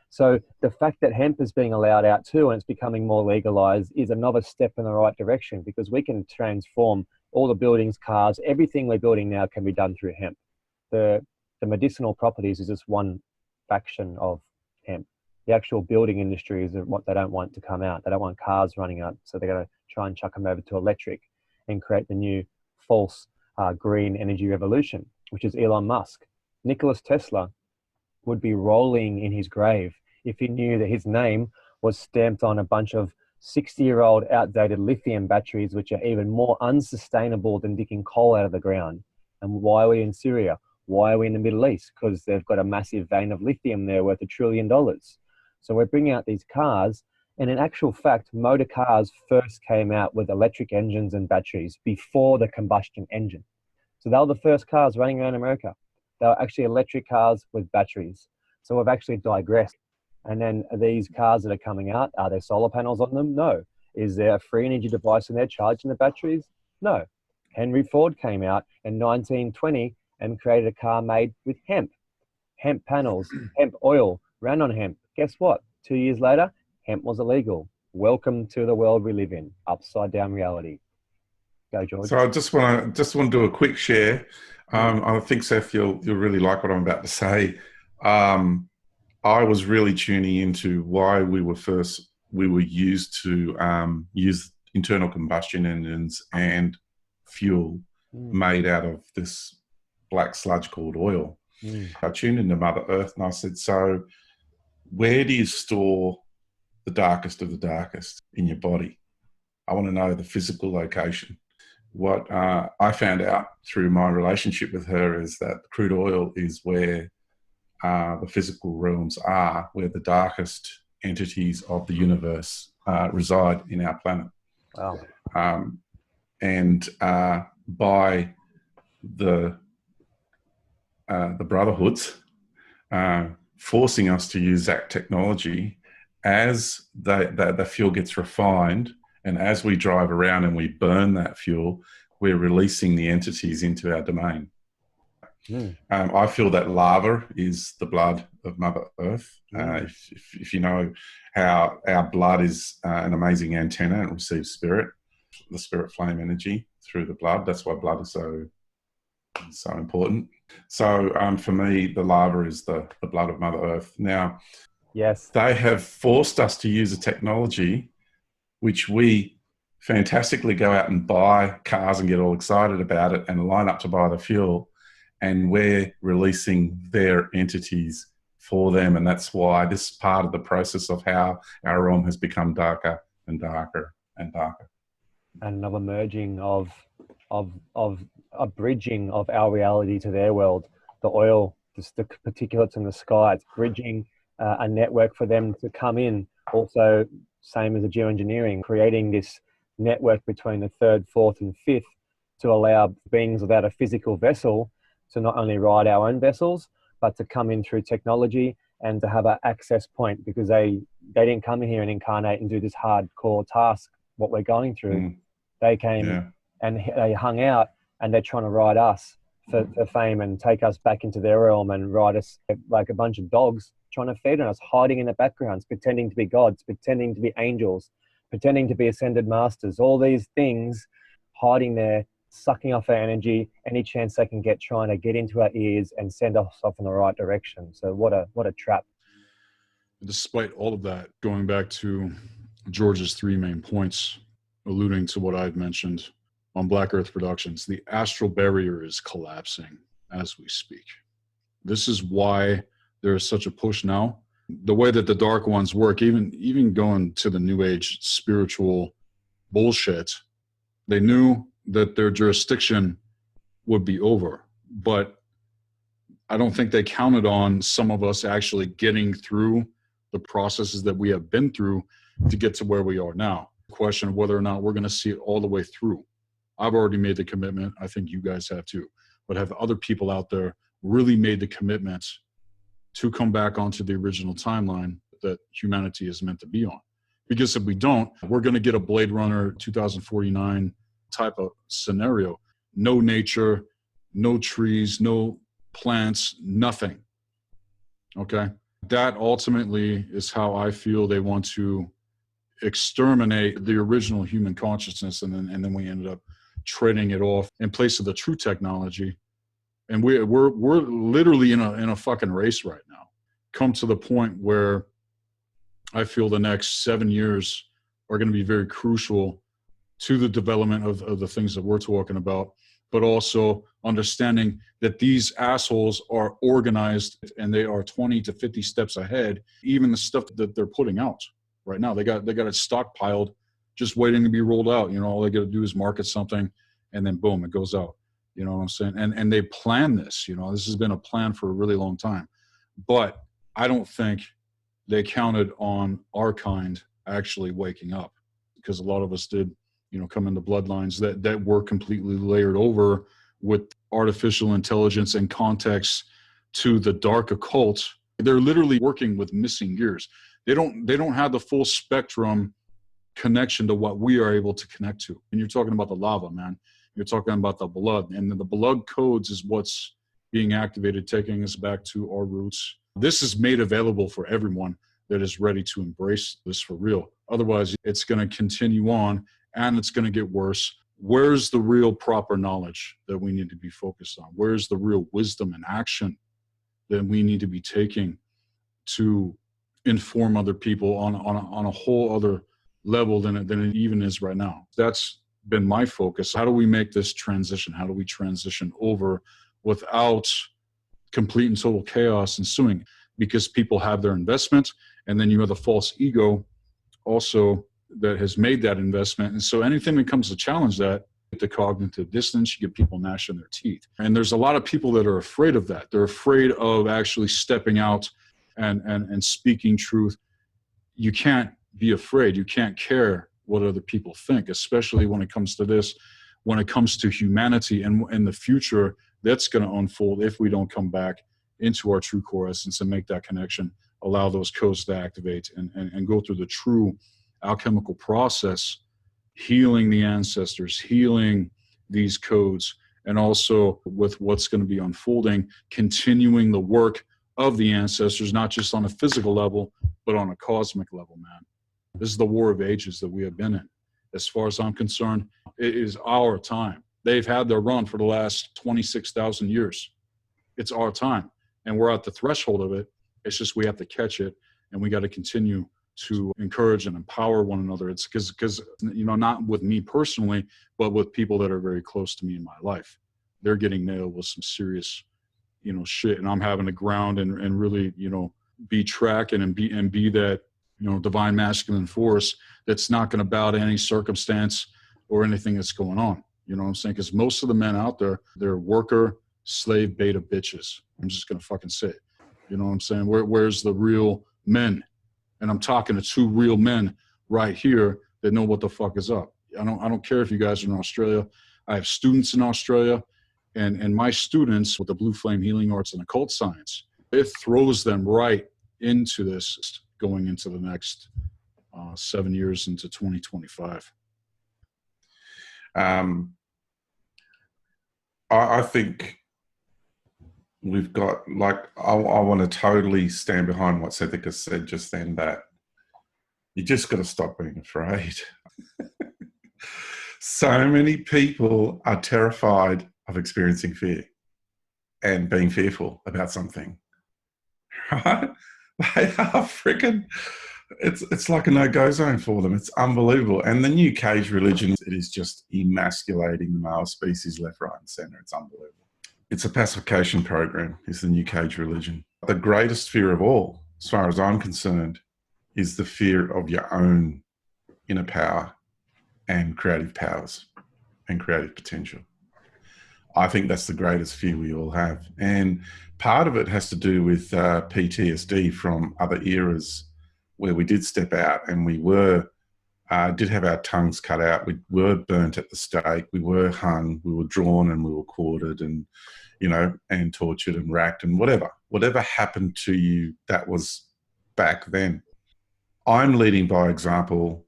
S1: So the fact that hemp is being allowed out too, and it's becoming more legalized, is another step in the right direction, because we can transform all the buildings, cars, everything we're building now can be done through hemp. The medicinal properties is just one faction of hemp. The actual building industry is what they don't want to come out. They don't want cars running up, so they're going to try and chuck them over to electric and create the new false green energy revolution, which is Elon Musk. Nicholas Tesla would be rolling in his grave if he knew that his name was stamped on a bunch of 60-year-old outdated lithium batteries, which are even more unsustainable than digging coal out of the ground. And why are we in Syria? Why are we in the Middle East? Because they've got a massive vein of lithium there worth $1 trillion. So we're bringing out these cars, and in actual fact, motor cars first came out with electric engines and batteries before the combustion engine. So they were the first cars running around America. They were actually electric cars with batteries. So we've actually digressed. And then these cars that are coming out, are there solar panels on them? No. Is there a free energy device in there charging the batteries? No. Henry Ford came out in 1920 and created a car made with hemp panels, hemp oil, ran on hemp. Guess what? 2 years later, hemp was illegal. Welcome to the world we live in, upside down reality. Go, George.
S3: So I just want to do a quick share. I think, Seth, you'll really like what I'm about to say. I was really tuning into why we were used to use internal combustion engines and fuel made out of this black sludge called oil. I tuned into Mother Earth and I said, so where do you store the darkest of the darkest in your body? I want to know the physical location. What I found out through my relationship with her is that crude oil is where the physical realms are, where the darkest entities of the universe reside in our planet.
S1: Wow.
S3: And by the brotherhoods forcing us to use that technology, as the fuel gets refined, and as we drive around and we burn that fuel, we're releasing the entities into our domain. I feel that lava is the blood of Mother Earth. If you know how our blood is an amazing antenna, it receives spirit, the spirit flame energy through the blood. That's why blood is so important. So for me, the lava is the blood of Mother Earth. Now,
S1: yes,
S3: they have forced us to use a technology which we fantastically go out and buy cars and get all excited about it and line up to buy the fuel, and we're releasing their entities for them. And that's why this is part of the process of how our realm has become darker and darker and darker.
S1: And another merging of a bridging of our reality to their world. The oil, the particulates in the sky, it's bridging a network for them to come in. Also, same as the geoengineering, creating this network between the third, fourth, and fifth to allow beings without a physical vessel to not only ride our own vessels, but to come in through technology and to have an access point, because they didn't come here and incarnate and do this hardcore task, what we're going through. They came and they hung out, and they're trying to ride us for fame and take us back into their realm and ride us like a bunch of dogs trying to feed on us, hiding in the backgrounds, pretending to be gods, pretending to be angels, pretending to be ascended masters, all these things hiding there, sucking off our energy any chance they can get, trying to get into our ears and send us off in the right direction. So what a trap.
S2: Despite all of that, going back to George's three main points, alluding to what I've mentioned on Black Earth Productions, the astral barrier is collapsing as we speak. This is why there is such a push now. The way that the dark ones work, even going to the new age spiritual bullshit, they knew that their jurisdiction would be over, but I don't think they counted on some of us actually getting through the processes that we have been through to get to where we are now. The question of whether or not we're going to see it all the way through. I've already made the commitment. I think you guys have too. But have other people out there really made the commitment to come back onto the original timeline that humanity is meant to be on? Because if we don't, we're going to get a Blade Runner 2049 type of scenario. No nature, no trees, no plants, nothing. Okay? That ultimately is how I feel they want to exterminate the original human consciousness, and then we ended up trading it off in place of the true technology. And we're literally in a fucking race right now. Come to the point where I feel the next 7 years are going to be very crucial to the development of the things that we're talking about, but also understanding that these assholes are organized and they are 20 to 50 steps ahead. Even the stuff that they're putting out right now, they got it stockpiled, just waiting to be rolled out. You know, all they got to do is market something, and then boom, it goes out. You know what I'm saying? And they plan this. You know, this has been a plan for a really long time. But I don't think they counted on our kind actually waking up, because a lot of us did, you know, come into bloodlines that were completely layered over with artificial intelligence and context to the dark occult. They're literally working with missing gears. They don't have the full spectrum connection to what we are able to connect to. And you're talking about the lava, man. You're talking about the blood, and the blood codes is what's being activated, taking us back to our roots. This is made available for everyone that is ready to embrace this for real. Otherwise, it's going to continue on, and it's going to get worse. Where's the real proper knowledge that we need to be focused on? Where's the real wisdom and action that we need to be taking to inform other people on a whole other level than it even is right now? That's been my focus. How do we make this transition? How do we transition over without complete and total chaos ensuing? Because people have their investment, and then you have the false ego also that has made that investment. And so anything that comes to challenge that, the cognitive dissonance, you get people gnashing their teeth. And there's a lot of people that are afraid of that. They're afraid of actually stepping out and speaking truth. You can't be afraid. You can't care what other people think, especially when it comes to this, when it comes to humanity and the future that's going to unfold if we don't come back into our true core essence and make that connection, allow those codes to activate and go through the true alchemical process, healing the ancestors, healing these codes, and also with what's going to be unfolding, continuing the work of the ancestors, not just on a physical level, but on a cosmic level, man. This is the war of ages that we have been in. As far as I'm concerned, it is our time. They've had their run for the last 26,000 years. It's our time. And we're at the threshold of it. It's just we have to catch it, and we got to continue to encourage and empower one another. It's because, not with me personally, but with people that are very close to me in my life. They're getting nailed with some serious, shit. And I'm having to ground and really, be tracking and be that, divine masculine force that's not going to bow to any circumstance or anything that's going on. You know what I'm saying? Because most of the men out there, they're worker, slave, beta bitches. I'm just going to fucking say it. You know what I'm saying? Where's the real men? And I'm talking to two real men right here that know what the fuck is up. I don't care if you guys are in Australia. I have students in Australia, and my students with the Blue Flame Healing Arts and Occult Science, it throws them right into this going into the next 7 years into 2025.
S3: I think we've got, I want to totally stand behind what Sethikus said just then, that you just got to stop being afraid. So many people are terrified of experiencing fear and being fearful about something, right? They are freaking, it's like a no-go zone for them. It's unbelievable. And the new cage religion, it is just emasculating the male species left, right, and center. It's unbelievable. It's a pacification program, is the new cage religion. The greatest fear of all, as far as I'm concerned, is the fear of your own inner power and creative powers and creative potential. I think that's the greatest fear we all have. And part of it has to do with PTSD from other eras where we did step out and we did have our tongues cut out. We were burnt at the stake. We were hung. We were drawn and we were quartered and, and tortured and racked and whatever happened to you, that was back then. I'm leading by example.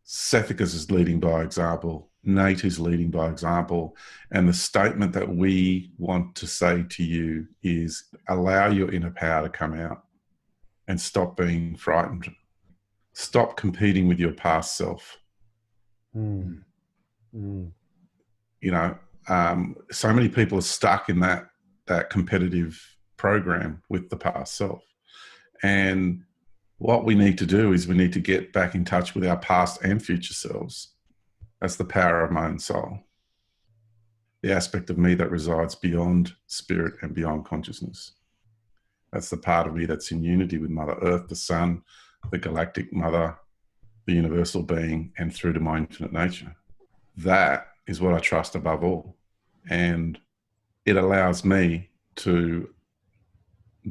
S3: Sethikus is leading by example. Nate is leading by example. And the statement that we want to say to you is allow your inner power to come out and stop being frightened. Stop competing with your past self. So many people are stuck in that competitive program with the past self. And what we need to do is we need to get back in touch with our past and future selves. That's the power of my own soul. The aspect of me that resides beyond spirit and beyond consciousness. That's the part of me that's in unity with Mother Earth, the Sun, the galactic mother, the universal being, and through to my infinite nature. That is what I trust above all. And it allows me to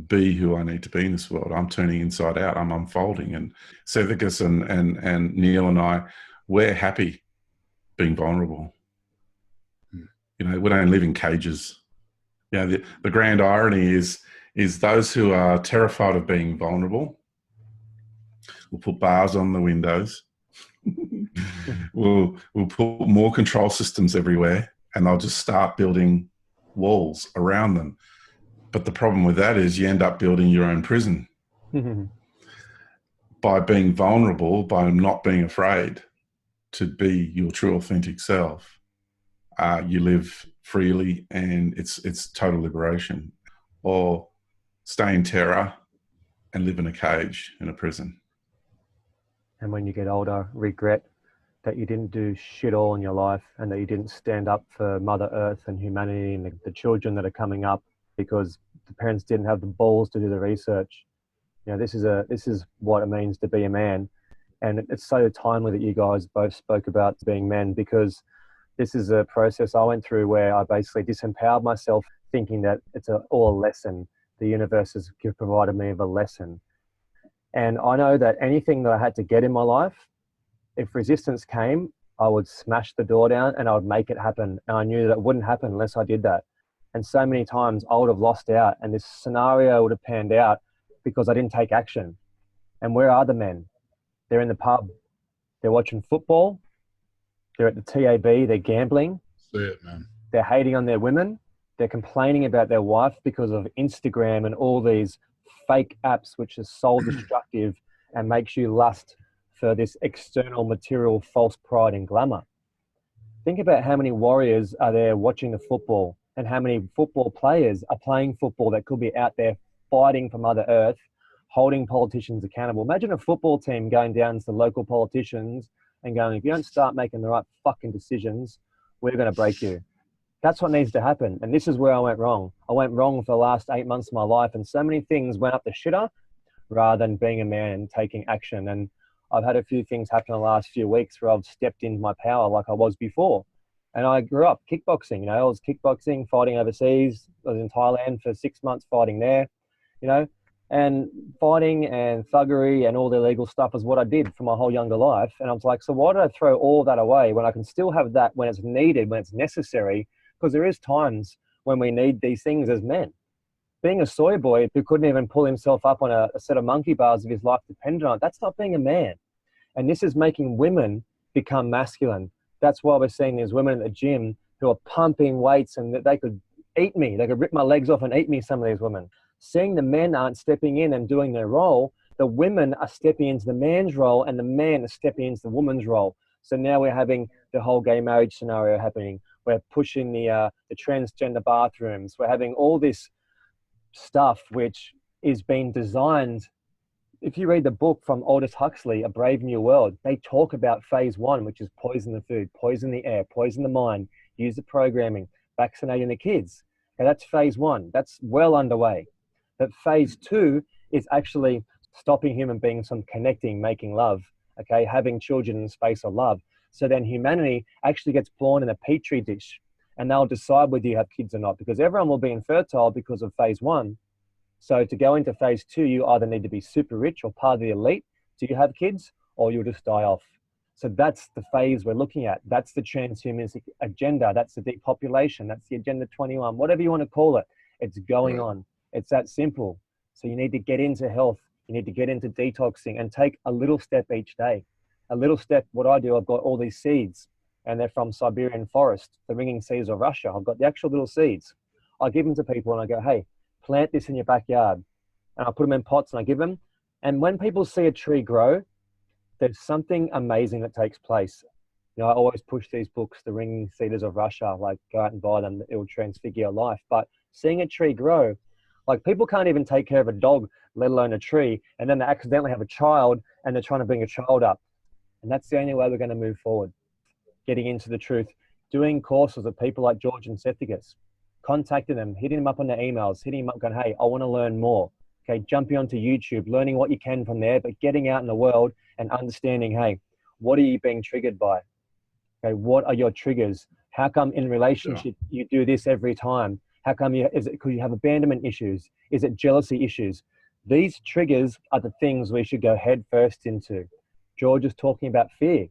S3: be who I need to be in this world. I'm turning inside out. I'm unfolding. And Sethikus and Neil and I, we're happy being vulnerable. We don't live in cages. The grand irony is those who are terrified of being vulnerable will put bars on the windows. we'll put more control systems everywhere, and they'll just start building walls around them. But the problem with that is you end up building your own prison. By being vulnerable, by not being afraid to be your true authentic self, you live freely, and it's total liberation. Or stay in terror and live in a cage, in a prison.
S1: And when you get older, regret that you didn't do shit all in your life and that you didn't stand up for Mother Earth and humanity and the children that are coming up because the parents didn't have the balls to do the research. This is what it means to be a man. And it's so timely that you guys both spoke about being men, because this is a process I went through where I basically disempowered myself, thinking that it's all a lesson. The universe has provided me with a lesson. And I know that anything that I had to get in my life, if resistance came, I would smash the door down and I would make it happen. And I knew that it wouldn't happen unless I did that. And so many times I would have lost out, and this scenario would have panned out because I didn't take action. And where are the men? They're in the pub. They're watching football. They're at the TAB. They're gambling.
S2: Say it, man.
S1: They're hating on their women. They're complaining about their wife because of Instagram and all these fake apps, which is soul destructive and makes you lust for this external material, false pride and glamour. Think about how many warriors are there watching the football and how many football players are playing football that could be out there fighting for Mother Earth, holding politicians accountable. Imagine a football team going down to the local politicians and going, if you don't start making the right fucking decisions, we're going to break you. That's what needs to happen. And this is where I went wrong. I went wrong for the last 8 months of my life, and so many things went up the shitter rather than being a man and taking action. And I've had a few things happen in the last few weeks where I've stepped into my power like I was before. And I grew up kickboxing. You know, I was kickboxing, fighting overseas. I was in Thailand for 6 months fighting there, you know, and fighting and thuggery and all the illegal stuff is what I did for my whole younger life. And I was like, so why did I throw all that away when I can still have that when it's needed, when it's necessary? Because there is times when we need these things as men. Being a soy boy who couldn't even pull himself up on a set of monkey bars if his life depended on it, that's not being a man. And this is making women become masculine. That's why we're seeing these women at the gym who are pumping weights and that they could eat me. They could rip my legs off and eat me, some of these women. Seeing the men aren't stepping in and doing their role, the women are stepping into the man's role and the man is stepping into the woman's role. So now we're having the whole gay marriage scenario happening. We're pushing the transgender bathrooms. We're having all this stuff which is being designed. If you read the book from Aldous Huxley, A Brave New World, they talk about phase 1, which is poison the food, poison the air, poison the mind, use the programming, vaccinating the kids. Okay, that's phase 1. That's well underway. But phase 2 is actually stopping human beings from connecting, making love, okay, having children in the space of love. So then humanity actually gets born in a petri dish and they'll decide whether you have kids or not, because everyone will be infertile because of phase 1. So to go into phase 2, you either need to be super rich or part of the elite. Do you have kids or you'll just die off? So that's the phase we're looking at. That's the transhuman agenda. That's the depopulation. That's the Agenda 21, whatever you want to call it. It's going on. It's that simple. So you need to get into health. You need to get into detoxing and take a little step each day. A little step, what I do, I've got all these seeds and they're from Siberian forest, the ringing seeds of Russia. I've got the actual little seeds. I give them to people and I go, hey, plant this in your backyard. And I put them in pots and I give them. And when people see a tree grow, there's something amazing that takes place. You know, I always push these books, The Ringing Cedars of Russia, like go out and buy them. It will transfigure your life. But seeing a tree grow, like people can't even take care of a dog, let alone a tree. And then they accidentally have a child and they're trying to bring a child up. And that's the only way we're going to move forward. Getting into the truth, doing courses with people like George and Sethikus, contacting them, hitting them up on their emails, hitting them up going, hey, I want to learn more. Okay, jumping onto YouTube, learning what you can from there, but getting out in the world and understanding, hey, what are you being triggered by? Okay, what are your triggers? How come in relationship you do this every time? How come is it because you have abandonment issues? Is it jealousy issues? These triggers are the things we should go head first into. George is talking about fear.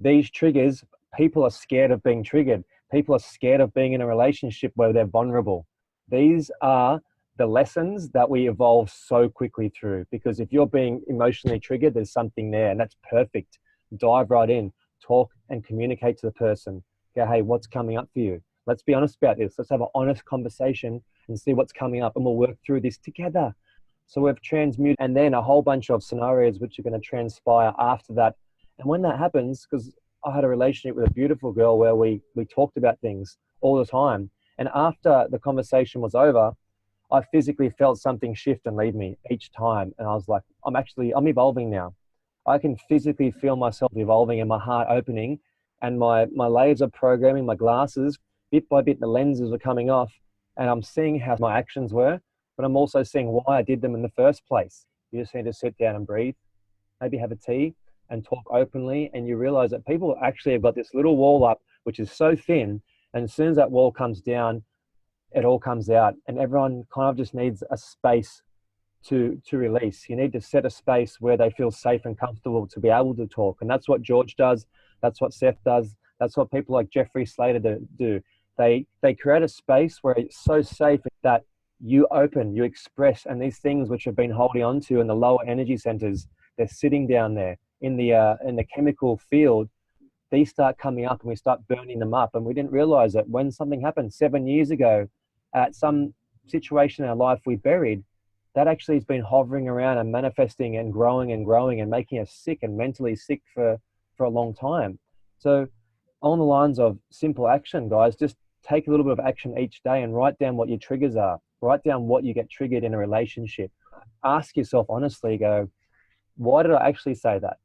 S1: These triggers, people are scared of being triggered. People are scared of being in a relationship where they're vulnerable. These are the lessons that we evolve so quickly through, because if you're being emotionally triggered, there's something there and that's perfect. Dive right in, talk and communicate to the person. Go, hey, what's coming up for you? Let's be honest about this. Let's have an honest conversation and see what's coming up and we'll work through this together. So we've transmuted and then a whole bunch of scenarios which are going to transpire after that. And when that happens, because I had a relationship with a beautiful girl where we talked about things all the time. And after the conversation was over, I physically felt something shift and leave me each time. And I was like, I'm evolving now. I can physically feel myself evolving and my heart opening and my layers of programming, my glasses, bit by bit, the lenses are coming off and I'm seeing how my actions were, but I'm also seeing why I did them in the first place. You just need to sit down and breathe, maybe have a tea and talk openly. And you realize that people actually have got this little wall up, which is so thin. And as soon as that wall comes down, it all comes out and everyone kind of just needs a space to release. You need to set a space where they feel safe and comfortable to be able to talk. And that's what George does. That's what Seth does. That's what people like Jeffrey Slater do. They create a space where it's so safe that you open, you express, and these things which have been holding on to in the lower energy centers, they're sitting down there in the chemical field. these start coming up and we start burning them up. And we didn't realize that when something happened 7 years ago at some situation in our life we buried, that actually has been hovering around and manifesting and growing and making us sick and mentally sick for a long time. So on the lines of simple action, guys, just take a little bit of action each day and write down what your triggers are. Write down what you get triggered in a relationship. Ask yourself honestly, go, why did I actually say that?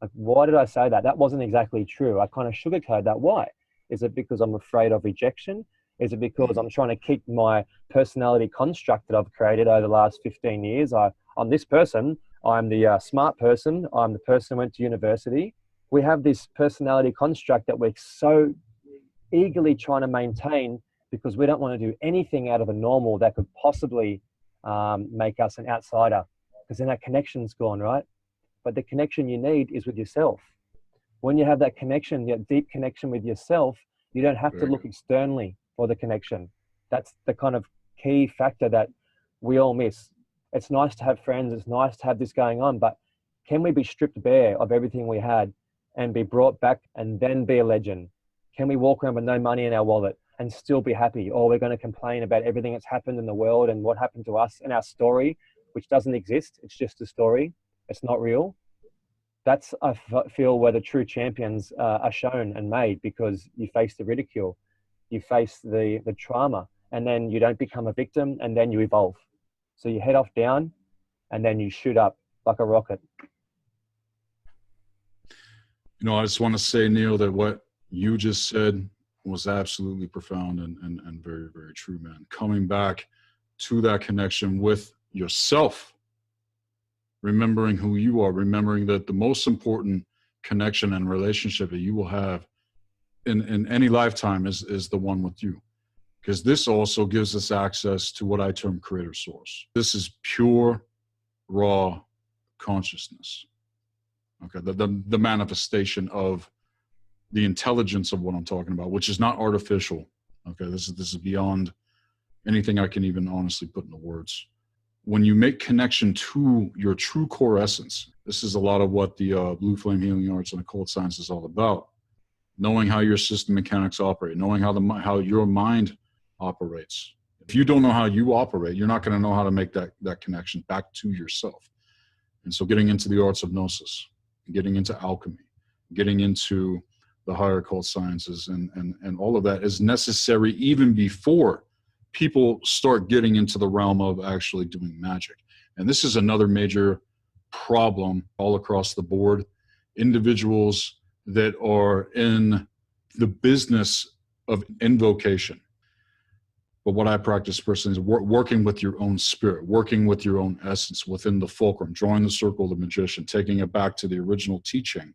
S1: Like, why did I say that? That wasn't exactly true. I kind of sugarcoated that. Why? Is it because I'm afraid of rejection? Is it because I'm trying to keep my personality construct that I've created over the last 15 years? I'm this person. I'm the smart person. I'm the person who went to university. We have this personality construct that we're so eagerly trying to maintain because we don't want to do anything out of the normal that could possibly make us an outsider, because then that connection's gone, right? But the connection you need is with yourself. When you have that connection, that deep connection with yourself, you don't have to look externally for the connection. That's the kind of key factor that we all miss. It's nice to have friends. It's nice to have this going on, but can we be stripped bare of everything we had and be brought back and then be a legend? Can we walk around with no money in our wallet and still be happy? Or we're going to complain about everything that's happened in the world and what happened to us and our story, which doesn't exist. It's just a story. It's not real. That's, I feel, where the true champions are shown and made, because you face the ridicule, you face the trauma, and then you don't become a victim, and then you evolve. So you head off down and then you shoot up like a rocket.
S2: You know, I just want to say, Neil, that what you just said was absolutely profound and very, very true, man. Coming back to that connection with yourself, remembering who you are, remembering that the most important connection and relationship that you will have in any lifetime is the one with you. Because this also gives us access to what I term creator source. This is pure, raw consciousness. Okay, the manifestation of the intelligence of what I'm talking about, which is not artificial. Okay, this is beyond anything I can even honestly put into words. When you make connection to your true core essence, this is a lot of what the Blue Flame Healing Arts and occult science is all about. Knowing how your system mechanics operate, knowing how your mind operates. If you don't know how you operate, you're not going to know how to make that connection back to yourself. And so getting into the arts of gnosis, getting into alchemy, getting into the higher occult sciences and all of that is necessary even before people start getting into the realm of actually doing magic. And this is another major problem all across the board. Individuals that are in the business of invocation. But what I practice personally is working with your own spirit, working with your own essence within the fulcrum, drawing the circle of the magician, taking it back to the original teaching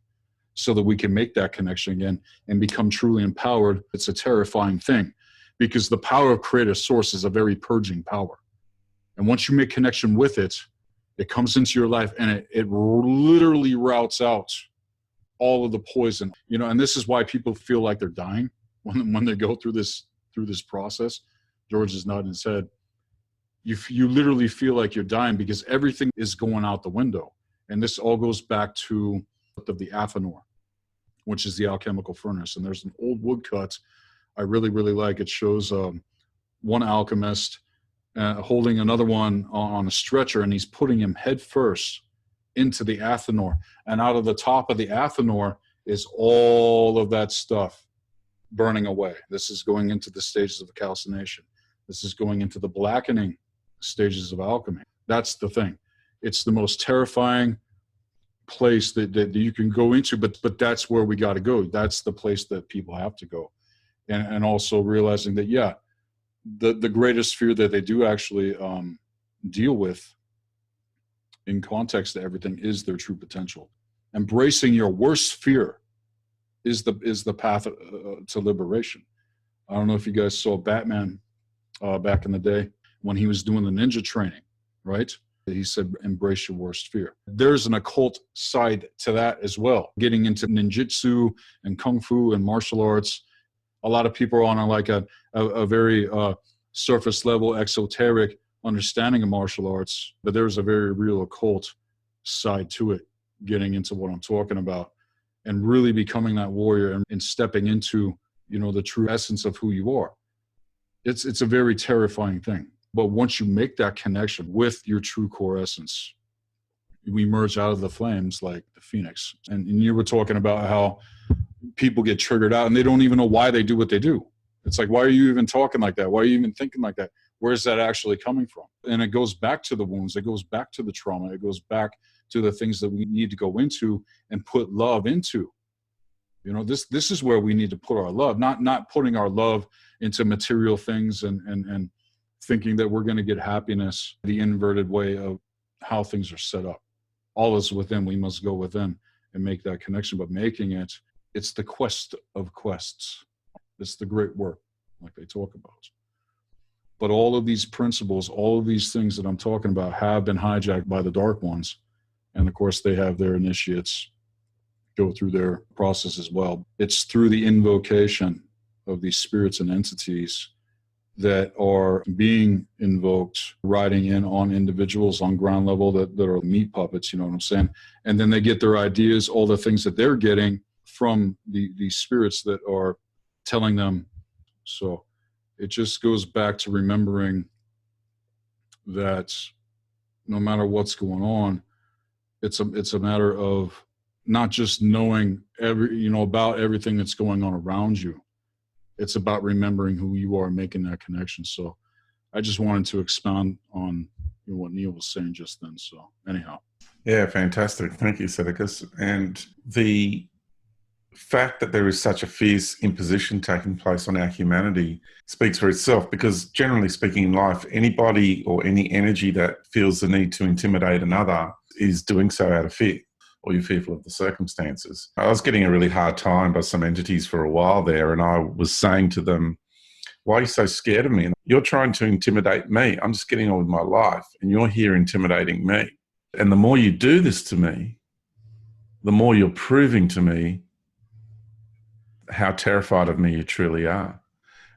S2: so that we can make that connection again and become truly empowered. It's a terrifying thing because the power of creative source is a very purging power. And once you make connection with it, it comes into your life and it literally routes out all of the poison. You know, and this is why people feel like they're dying when they go through this process. George is nodding his head. You literally feel like you're dying because everything is going out the window. And this all goes back to the Athanor, which is the alchemical furnace. And there's an old woodcut I really, really like. It shows one alchemist holding another one on a stretcher, and he's putting him head first into the Athanor. And out of the top of the Athanor is all of that stuff burning away. This is going into the stages of calcination. This is going into the blackening stages of alchemy. That's the thing. It's the most terrifying place that you can go into, but that's where we got to go. That's the place that people have to go. And also realizing that, yeah, the greatest fear that they do actually deal with in context to everything is their true potential. Embracing your worst fear is the path to liberation. I don't know if you guys saw Batman back in the day when he was doing the ninja training, right? He said, embrace your worst fear. There's an occult side to that as well. Getting into ninjutsu and kung fu and martial arts. A lot of people are on like a very surface level exoteric understanding of martial arts, but there's a very real occult side to it, getting into what I'm talking about. and really becoming that warrior and stepping into, you know, the true essence of who you are. It's a very terrifying thing. But once you make that connection with your true core essence, we emerge out of the flames like the phoenix. And you were talking about how people get triggered out and they don't even know why they do what they do. It's like, why are you even talking like that? Why are you even thinking like that? Where's that actually coming from? And it goes back to the wounds. It goes back to the trauma. It goes back to the things that we need to go into and put love into. You know, this is where we need to put our love, not putting our love into material things and thinking that we're going to get happiness the inverted way of how things are set up. All is within. We must go within and make that connection. But making it, it's the quest of quests. It's the great work, like they talk about. But all of these principles, all of these things that I'm talking about have been hijacked by the dark ones. And of course, they have their initiates go through their process as well. It's through the invocation of these spirits and entities that are being invoked, riding in on individuals on ground level that are meat puppets, you know what I'm saying? And then they get their ideas, all the things that they're getting from these spirits that are telling them. So it just goes back to remembering that no matter what's going on, it's a matter of not just knowing about everything that's going on around you. It's about remembering who you are and making that connection. So I just wanted to expound on what Neil was saying just then. So anyhow.
S3: Yeah, fantastic. Thank you, Sethikus. And the fact that there is such a fierce imposition taking place on our humanity speaks for itself, because generally speaking in life, anybody or any energy that feels the need to intimidate another is doing so out of fear, or you're fearful of the circumstances. I was getting a really hard time by some entities for a while there, and I was saying to them, why are you so scared of me? You're trying to intimidate me. I'm just getting on with my life, and you're here intimidating me. And the more you do this to me, the more you're proving to me how terrified of me you truly are.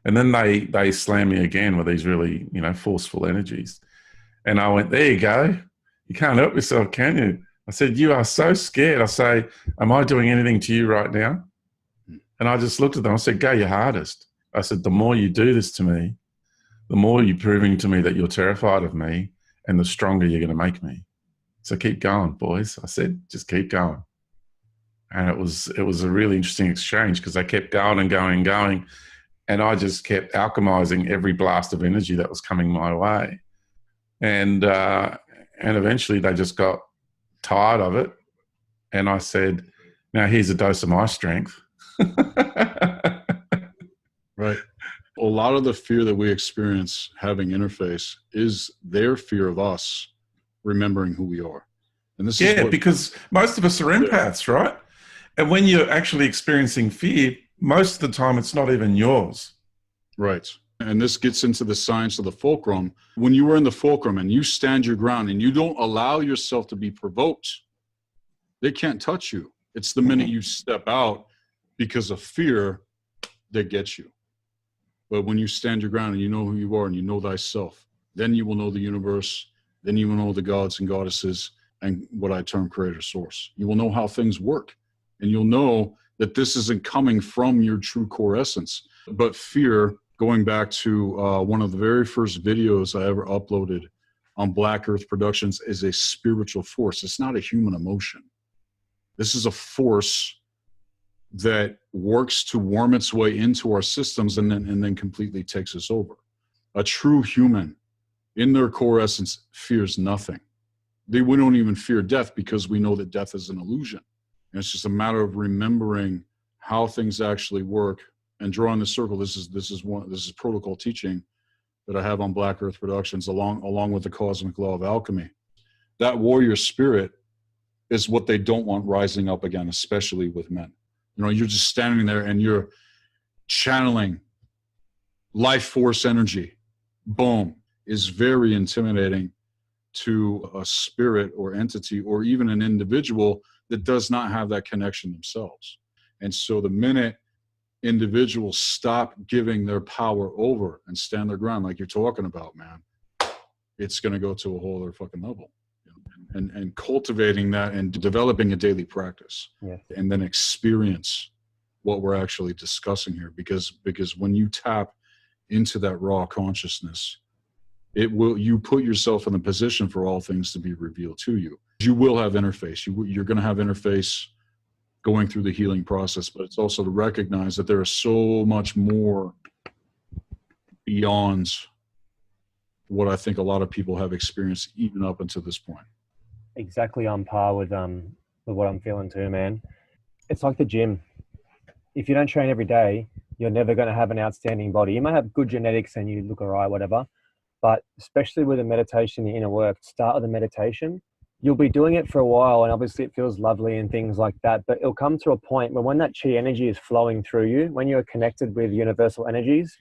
S3: And then they slam me again with these really, forceful energies. And I went, there you go. You can't help yourself, can you? I said, you are so scared. I say, am I doing anything to you right now? And I just looked at them. I said, go your hardest. I said, the more you do this to me, the more you're proving to me that you're terrified of me, and the stronger you're going to make me. So keep going, boys. I said, just keep going. And it was a really interesting exchange, because they kept going and going and going. And I just kept alchemizing every blast of energy that was coming my way. And eventually they just got tired of it. And I said, now here's a dose of my strength.
S2: Right. A lot of the fear that we experience having interface is their fear of us remembering who we are. And this is
S3: because most of us are empaths, right? And when you're actually experiencing fear, most of the time it's not even yours.
S2: Right. And this gets into the science of the fulcrum. When you are in the fulcrum and you stand your ground and you don't allow yourself to be provoked, they can't touch you. It's the minute you step out because of fear that gets you. But when you stand your ground and you know who you are and you know thyself, then you will know the universe, then you will know the gods and goddesses and what I term creator source. You will know how things work, and you'll know that this isn't coming from your true core essence. But fear, going back to one of the very first videos I ever uploaded on Black Earth Productions, is a spiritual force. It's not a human emotion. This is a force that works to worm its way into our systems and then completely takes us over. A true human, in their core essence, fears nothing. We don't even fear death, because we know that death is an illusion. And it's just a matter of remembering how things actually work and drawing the circle. This is protocol teaching that I have on Black Earth Productions, along with the cosmic law of alchemy. That warrior spirit is what they don't want rising up again, especially with men. You're just standing there and you're channeling life force energy. Boom. Is very intimidating to a spirit or entity or even an individual that does not have that connection themselves. And so the minute individuals stop giving their power over and stand their ground, like you're talking about, man, it's going to go to a whole other fucking level. and cultivating that and developing a daily practice, and then experience what we're actually discussing here. Because when you tap into that raw consciousness, you put yourself in the position for all things to be revealed to you. You will have interface. You're going to have interface going through the healing process, but it's also to recognize that there is so much more beyond what I think a lot of people have experienced even up until this point.
S1: Exactly on par with what I'm feeling too, man. It's like the gym. If you don't train every day, you're never going to have an outstanding body. You might have good genetics and you look all right, whatever. But especially with the meditation, the inner work, start with the meditation, you'll be doing it for a while, and obviously it feels lovely and things like that. But it'll come to a point where when that chi energy is flowing through you, when you're connected with universal energies,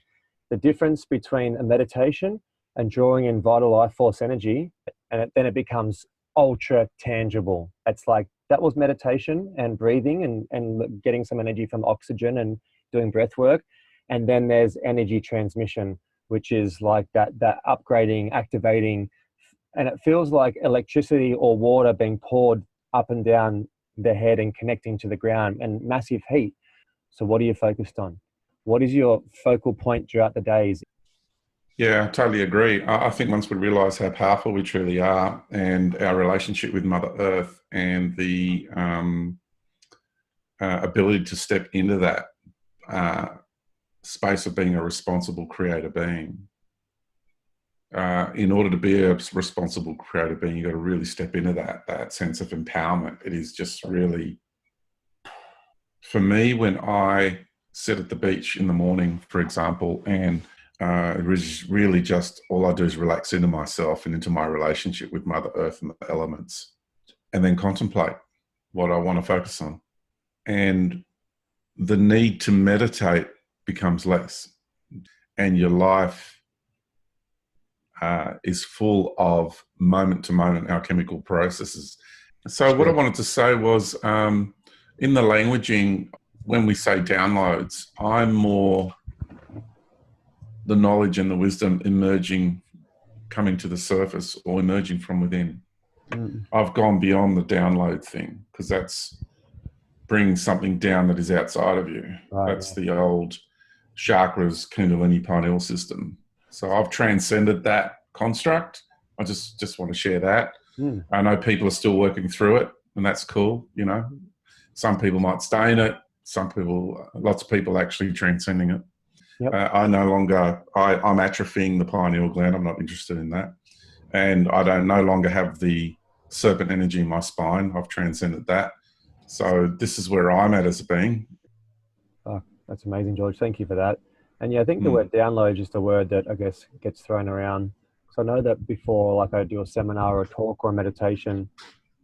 S1: the difference between a meditation and drawing in vital life force energy, and then it becomes ultra tangible. It's like that was meditation and breathing and getting some energy from oxygen and doing breath work. And then there's energy transmission, which is like that upgrading, activating, and it feels like electricity or water being poured up and down the head and connecting to the ground, and massive heat. So what are you focused on? What is your focal point throughout the days?
S3: Yeah, I totally agree. I think once we realize how powerful we truly are, and our relationship with Mother Earth, and the ability to step into that space of being a responsible creator being. In order to be a responsible creator being, you've got to really step into that sense of empowerment. It is just really, for me, when I sit at the beach in the morning, for example, and it was really just all I do is relax into myself and into my relationship with Mother Earth and the elements, and then contemplate what I want to focus on. And the need to meditate becomes less, and your life is full of moment-to-moment alchemical processes. So what I wanted to say was, in the languaging, when we say downloads, I'm more the knowledge and the wisdom emerging, coming to the surface, or emerging from within. I've gone beyond the download thing, because that's bringing something down that is outside of you. That's the old chakras, Kundalini pineal system. So I've transcended that construct. I just want to share that. I know people are still working through it, and that's cool. You know, some people might stay in it. Lots of people actually transcending it. I no longer, I'm atrophying the pineal gland. I'm not interested in that. And I no longer have the serpent energy in my spine. I've transcended that. So this is where I'm at as a being.
S1: Oh, that's amazing, George. Thank you for that. And yeah, I think the word download is just a word that I guess gets thrown around. So I know that before, like I do a seminar or a talk or a meditation,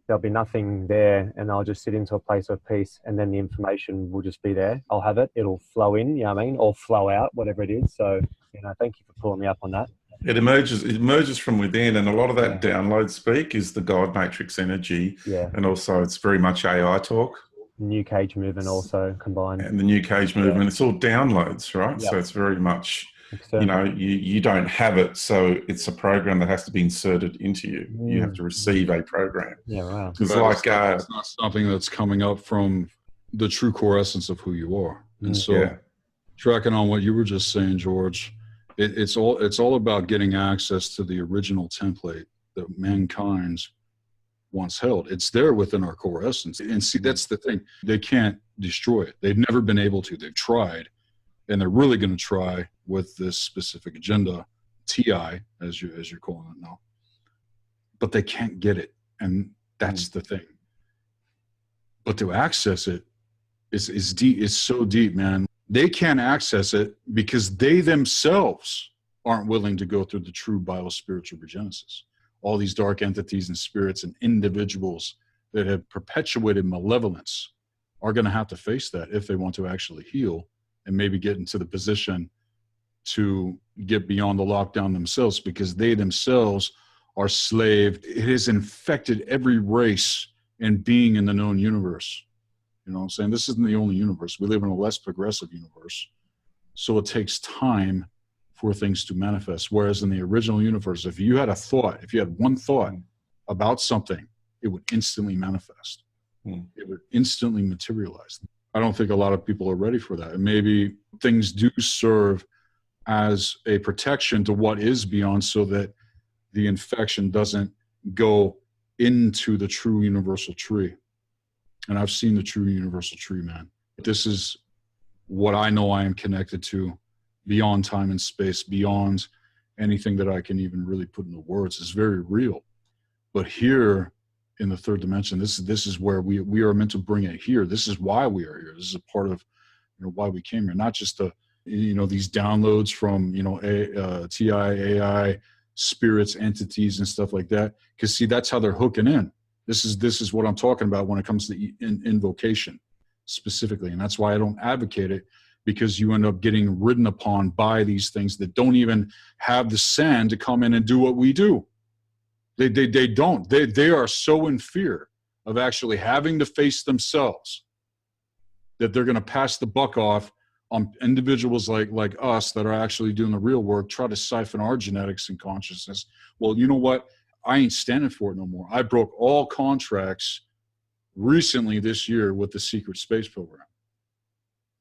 S1: there'll be nothing there, and I'll just sit into a place of peace, and then the information will just be there. I'll have it. It'll flow in, you know what I mean? Or flow out, whatever it is. So, you know, thank you for pulling me up on that.
S3: It emerges from within, and a lot of that download speak is the God matrix energy. And also it's very much AI talk.
S1: New Cage movement also combined.
S3: And the New Cage movement, it's all downloads, right? So it's very much, you know, you don't have it, so it's a program that has to be inserted into you. You have to receive a program. It's like
S2: it's not something that's coming up from the true core essence of who you are. And so tracking on what you were just saying, George, it's all about getting access to the original template that mankind once held. It's there within our core essence. And see, that's the thing. They can't destroy it. They've never been able to. They've tried, and they're really going to try with this specific agenda, TI, as you're calling it now. But they can't get it, and that's the thing. But to access it is deep. It's so deep, man. They can't access it because they themselves aren't willing to go through the true biospiritual regenesis. All these dark entities and spirits and individuals that have perpetuated malevolence are going to have to face that if they want to actually heal and maybe get into the position to get beyond the lockdown themselves, because they themselves are slaved. It has infected every race and being in the known universe. You know what I'm saying? This isn't the only universe. We live in a less progressive universe. So it takes time for things to manifest. Whereas in the original universe, if you had a thought, if you had one thought about something it would instantly manifest.
S3: Hmm.
S2: It would instantly materialize. I don't think a lot of people are ready for that. And maybe things do serve as a protection to what is beyond, so that the infection doesn't go into the true universal tree. And I've seen the true universal tree, man. This is what I know I am connected to beyond time and space, beyond anything that I can even really put into words. It's very real. But here in the third dimension, this is where we are meant to bring it here. This is why we are here. This is a part of, you know, why we came here. Not just the, you know, these downloads from, you know, TI, AI, spirits, entities, and stuff like that. Because see, that's how they're hooking in. This is what I'm talking about when it comes to invocation specifically. And that's why I don't advocate it, because you end up getting ridden upon by these things that don't even have the sand to come in and do what we do. They don't. They are so in fear of actually having to face themselves that they're going to pass the buck off on individuals like us that are actually doing the real work, try to siphon our genetics and consciousness. Well, you know what? I ain't standing for it no more. I broke all contracts recently this year with the secret space program.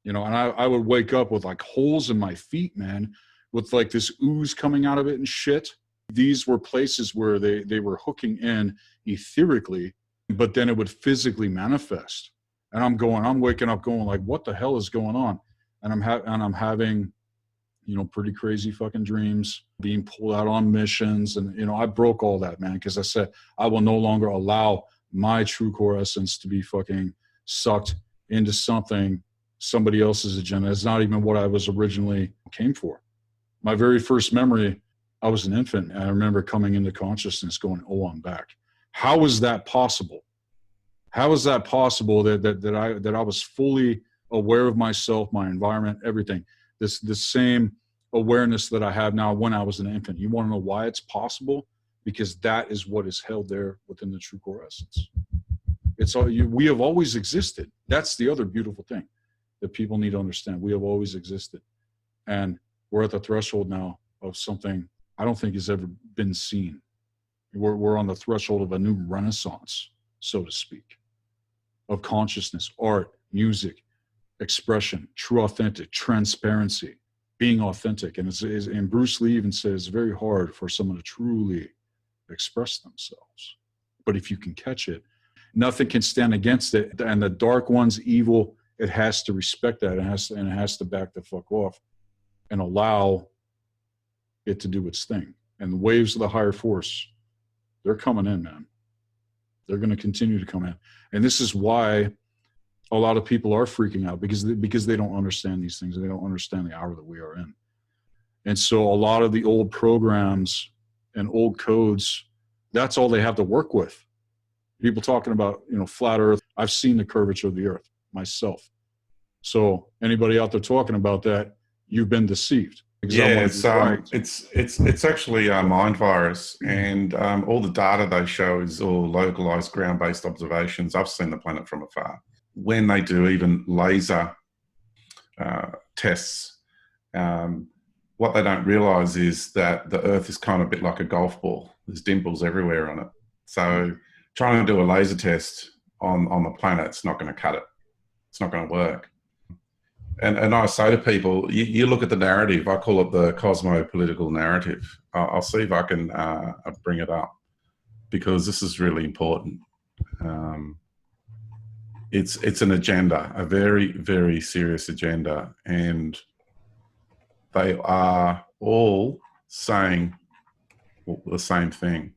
S2: You know, and I would wake up with like holes in my feet, man, with like this ooze coming out of it and shit. These were places where they were hooking in etherically, but then it would physically manifest. And I'm waking up going like, what the hell is going on? And I'm having, you know, pretty crazy fucking dreams, being pulled out on missions. And, you know, I broke all that, man, because I said, I will no longer allow my true core essence to be fucking sucked into somebody else's agenda. It's not even what I was originally came for. My very first memory, I was an infant, and I remember coming into consciousness going, oh, I'm back. How is that possible? How is that possible that I was fully aware of myself, my environment, everything? The same awareness that I have now when I was an infant. You want to know why it's possible? Because that is what is held there within the true core essence. It's all we have always existed. That's the other beautiful thing that people need to understand. We have always existed. And we're at the threshold now of something I don't think has ever been seen. We're on the threshold of a new renaissance, so to speak, of consciousness, art, music, expression, true authentic, transparency, being authentic. And Bruce Lee even says it's very hard for someone to truly express themselves. But if you can catch it, nothing can stand against it. And the dark one's evil, it has to respect that. It has to back the fuck off and allow it to do its thing. And the waves of the higher force, they're coming in, man. They're going to continue to come in. And this is why a lot of people are freaking out, because they don't understand these things. They don't understand the hour that we are in. And so a lot of the old programs and old codes, that's all they have to work with. People talking about, you know, flat earth. I've seen the curvature of the earth myself. So anybody out there talking about that, you've been deceived.
S3: Yeah, it's actually a mind virus, and all the data they show is all localized ground-based observations. I've seen the planet from afar. When they do even laser tests, what they don't realize is that the Earth is kind of a bit like a golf ball. There's dimples everywhere on it. So trying to do a laser test on the planet, it's not going to cut it. It's not going to work. And I say to people, you look at the narrative. I call it the cosmo-political narrative. I'll see if I can bring it up, because this is really important. It's an agenda, a very, very serious agenda, and they are all saying the same thing.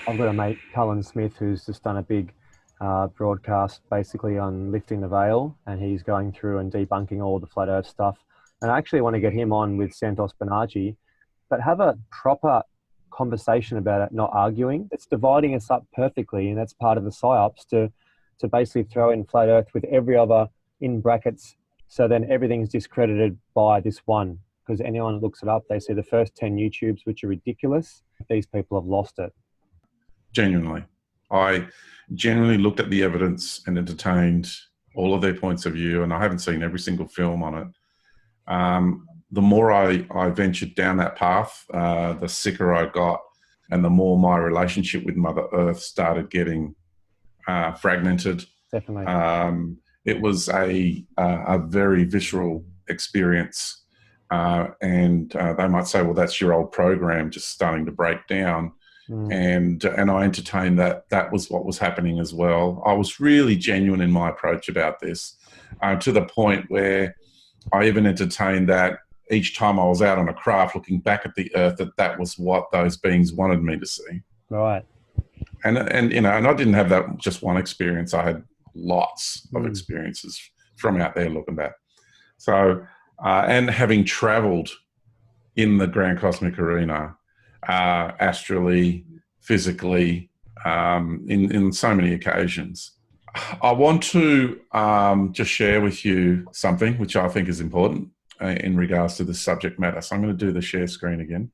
S1: I've got a mate, Cullen Smith, who's just done a big broadcast basically on lifting the veil, and he's going through and debunking all the flat earth stuff. And I actually want to get him on with Santos Bernardi, but have a proper conversation about it, not arguing. It's dividing us up perfectly, and that's part of the psyops to basically throw in flat earth with every other in brackets, so then everything's discredited by this one. Because anyone that looks it up, they see the first 10 YouTubes, which are ridiculous. These people have lost it. Genuinely.
S3: I genuinely looked at the evidence and entertained all of their points of view, and I haven't seen every single film on it. The more I ventured down that path, the sicker I got, and the more my relationship with Mother Earth started getting fragmented.
S1: Definitely.
S3: It was a very visceral experience. And they might say, well, that's your old program just starting to break down. And I entertained that was what was happening as well. I was really genuine in my approach about this, to the point where I even entertained that each time I was out on a craft looking back at the earth, that was what those beings wanted me to see.
S1: Right.
S3: And you know, and I didn't have that just one experience. I had lots of experiences from out there looking back. So, and having traveled in the grand cosmic arena, astrally, physically, in so many occasions. I want to just share with you something which I think is important in regards to this subject matter. So I'm going to do the share screen again.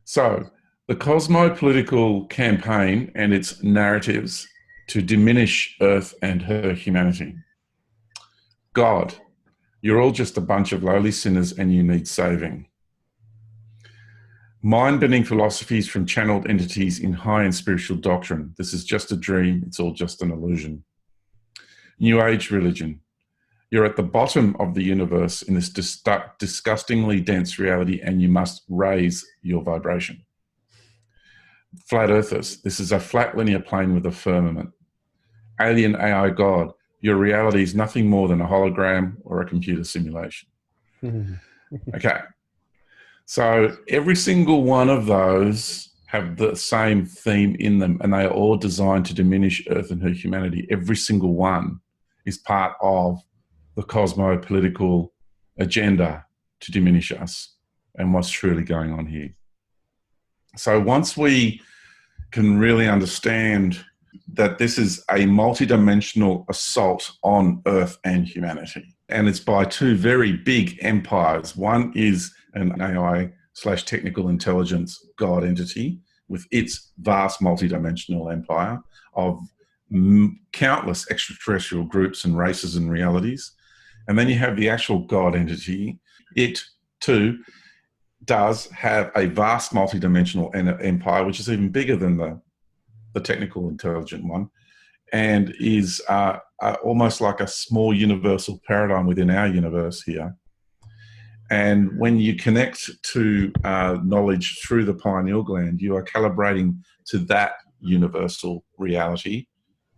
S3: So the cosmopolitical campaign and its narratives to diminish Earth and her humanity. God, you're all just a bunch of lowly sinners and you need saving. Mind-bending philosophies from channeled entities in high-end spiritual doctrine. This is just a dream. It's all just an illusion. New Age religion. You're at the bottom of the universe in this disgustingly dense reality and you must raise your vibration. Flat Earthers. This is a flat linear plane with a firmament. Alien AI God. Your reality is nothing more than a hologram or a computer simulation. Okay. So every single one of those have the same theme in them, and they are all designed to diminish Earth and her humanity. Every single one is part of the cosmopolitical agenda to diminish us and what's truly going on here. So once we can really understand that this is a multidimensional assault on Earth and humanity, and it's by two very big empires. One is an AI/technical intelligence God entity with its vast multidimensional empire of countless extraterrestrial groups and races and realities. And then you have the actual God entity. It too does have a vast multidimensional empire, which is even bigger than the technical intelligent one, and is almost like a small universal paradigm within our universe here. And when you connect to knowledge through the pineal gland, you are calibrating to that universal reality,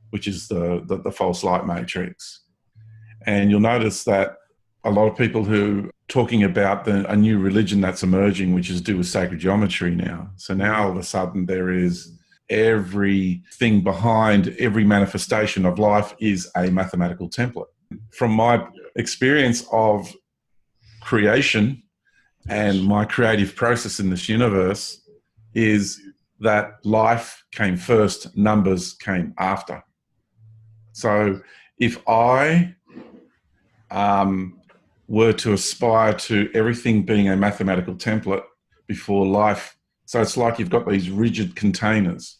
S3: which is the false light matrix. And you'll notice that a lot of people who are talking about a new religion that's emerging, which is to do with sacred geometry now. So now all of a sudden there is everything behind every manifestation of life is a mathematical template. From my experience of creation and my creative process in this universe is that life came first, numbers came after. So if I were to aspire to everything being a mathematical template before life, so it's like you've got these rigid containers.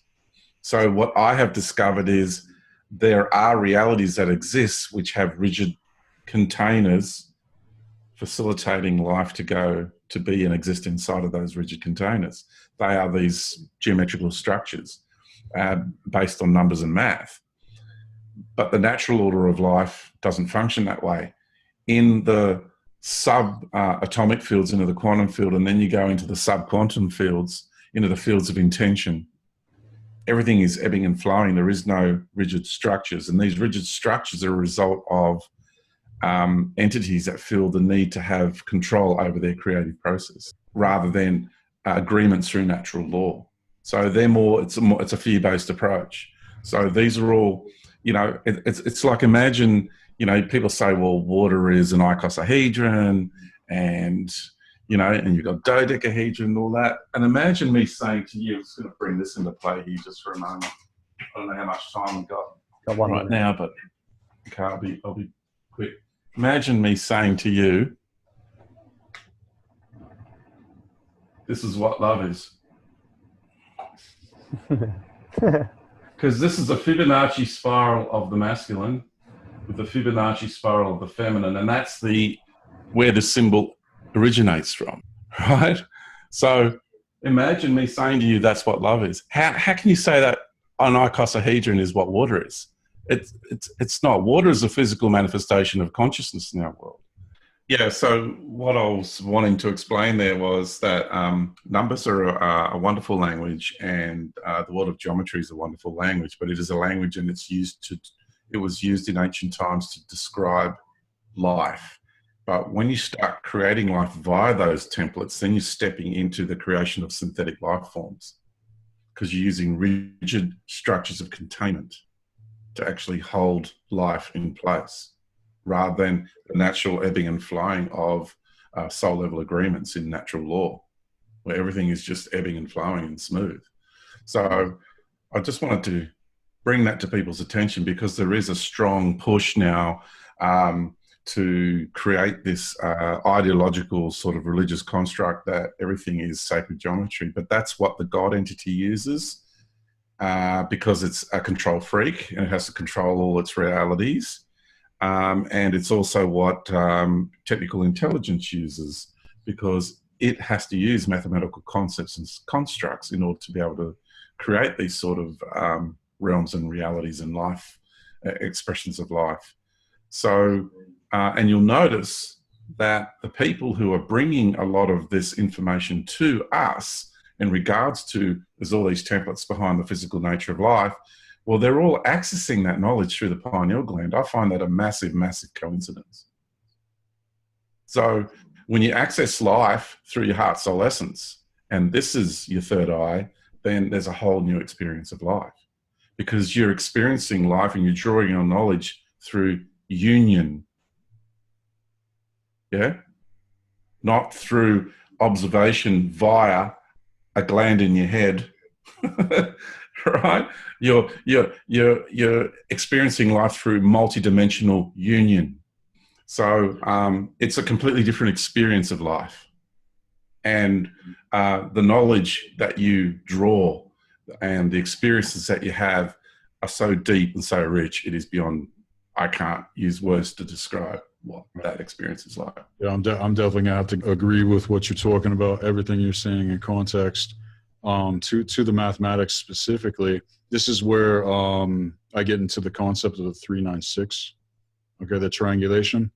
S3: So what I have discovered is there are realities that exist which have rigid containers facilitating life to be and exist inside of those rigid containers. They are these geometrical structures based on numbers and math. But the natural order of life doesn't function that way. In the sub-atomic fields, into the quantum field, and then you go into the sub-quantum fields, into the fields of intention, everything is ebbing and flowing. There is no rigid structures. And these rigid structures are a result of entities that feel the need to have control over their creative process rather than agreements through natural law. So they're it's a fear-based approach. So these are all, you know, it's like, imagine, you know, people say, well, water is an icosahedron and, you know, and you've got dodecahedron and all that. And imagine me saying to you, I'm just going to bring this into play here just for a moment. I don't know how much time we've got
S1: one
S3: right now, but okay, I'll be quick. Imagine me saying to you, this is what love is. Because this is a Fibonacci spiral of the masculine with the Fibonacci spiral of the feminine, and that's where the symbol originates from, right? So imagine me saying to you, that's what love is. How can you say that an icosahedron is what water is. It's not. Water is a physical manifestation of consciousness in our world. Yeah, so what I was wanting to explain there was that numbers are a wonderful language, and the world of geometry is a wonderful language, but it is a language, and it was used in ancient times to describe life. But when you start creating life via those templates, then you're stepping into the creation of synthetic life forms, because you're using rigid structures of containment to actually hold life in place, rather than the natural ebbing and flowing of soul level agreements in natural law, where everything is just ebbing and flowing and smooth. So I just wanted to bring that to people's attention, because there is a strong push now to create this ideological sort of religious construct that everything is sacred geometry. But that's what the God entity uses, because it's a control freak and it has to control all its realities. And it's also what technical intelligence uses, because it has to use mathematical concepts and constructs in order to be able to create these sort of realms and realities and life, expressions of life. So, and you'll notice that the people who are bringing a lot of this information to us in regards to, there's all these templates behind the physical nature of life, well, they're all accessing that knowledge through the pineal gland. I find that a massive, massive coincidence. So when you access life through your heart soul essence, and this is your third eye, then there's a whole new experience of life, because you're experiencing life and you're drawing your knowledge through union. Yeah? Not through observation via a gland in your head. Right? You're experiencing life through multidimensional union. So it's a completely different experience of life. And the knowledge that you draw and the experiences that you have are so deep and so rich, it is beyond, I can't use words to describe what that experience is like.
S2: Yeah, I'm definitely gonna have to agree with what you're talking about, everything you're saying in context. To the mathematics specifically, this is where I get into the concept of the 396, okay, the triangulation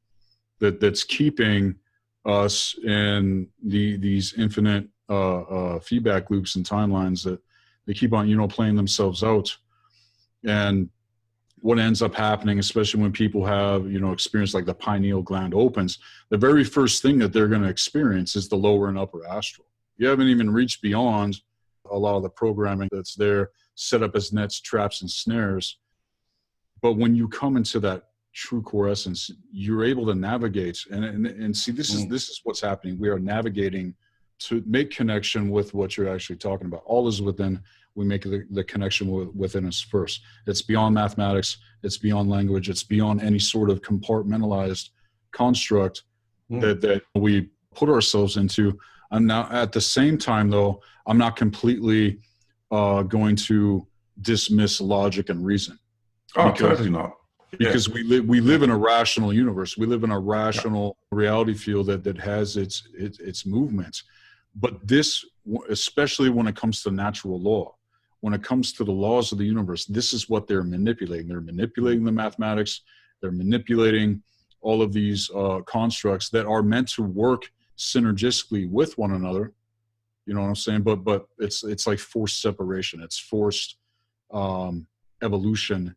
S2: that's keeping us in these infinite feedback loops and timelines that they keep on, playing themselves out. And what ends up happening, especially when people have, experience like the pineal gland opens, the very first thing that they're going to experience is the lower and upper astral. You haven't even reached beyond a lot of the programming that's there, set up as nets, traps, and snares. But when you come into that true core essence, you're able to navigate and see, this is what's happening. We are navigating to make connection with what you're actually talking about. All is within. We make the connection within us first. It's beyond mathematics. It's beyond language. It's beyond any sort of compartmentalized construct that we put ourselves into. And now at the same time, though, I'm not completely going to dismiss logic and reason.
S3: Totally not.
S2: Because we live in a rational universe. We live in a rational reality field that has its movements. But this, especially when it comes to natural law, when it comes to the laws of the universe, this is what they're manipulating. They're manipulating the mathematics. They're manipulating all of these constructs that are meant to work synergistically with one another. You know what I'm saying? But it's like forced separation. It's forced evolution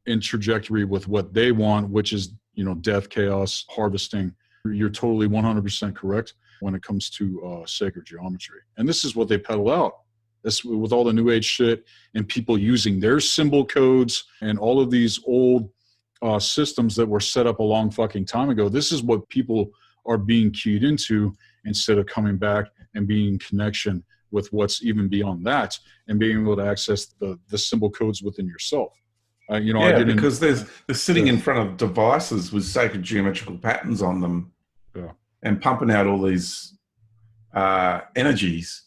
S2: in trajectory with what they want, which is, death, chaos, harvesting. You're totally 100% correct when it comes to sacred geometry. And this is what they peddle out. This, with all the new age shit and people using their symbol codes and all of these old systems that were set up a long fucking time ago. This is what people are being keyed into, instead of coming back and being in connection with what's even beyond that and being able to access the symbol codes within yourself.
S3: Because they're sitting in front of devices with sacred geometrical patterns on them, and pumping out all these energies,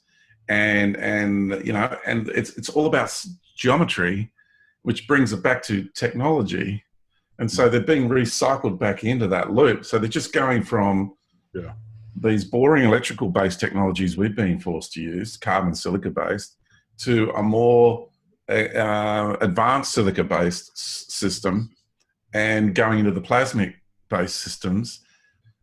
S3: and it's all about geometry, which brings it back to technology, and so they're being recycled back into that loop. So they're just going from these boring electrical based technologies we've been forced to use, carbon silica based, to a more advanced silica-based system and going into the plasmic-based systems,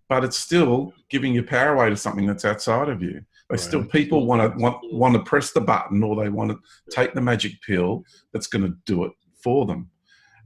S3: but it's still giving your power away to something that's outside of you. They still, people want to press the button, or they want to take the magic pill that's going to do it for them.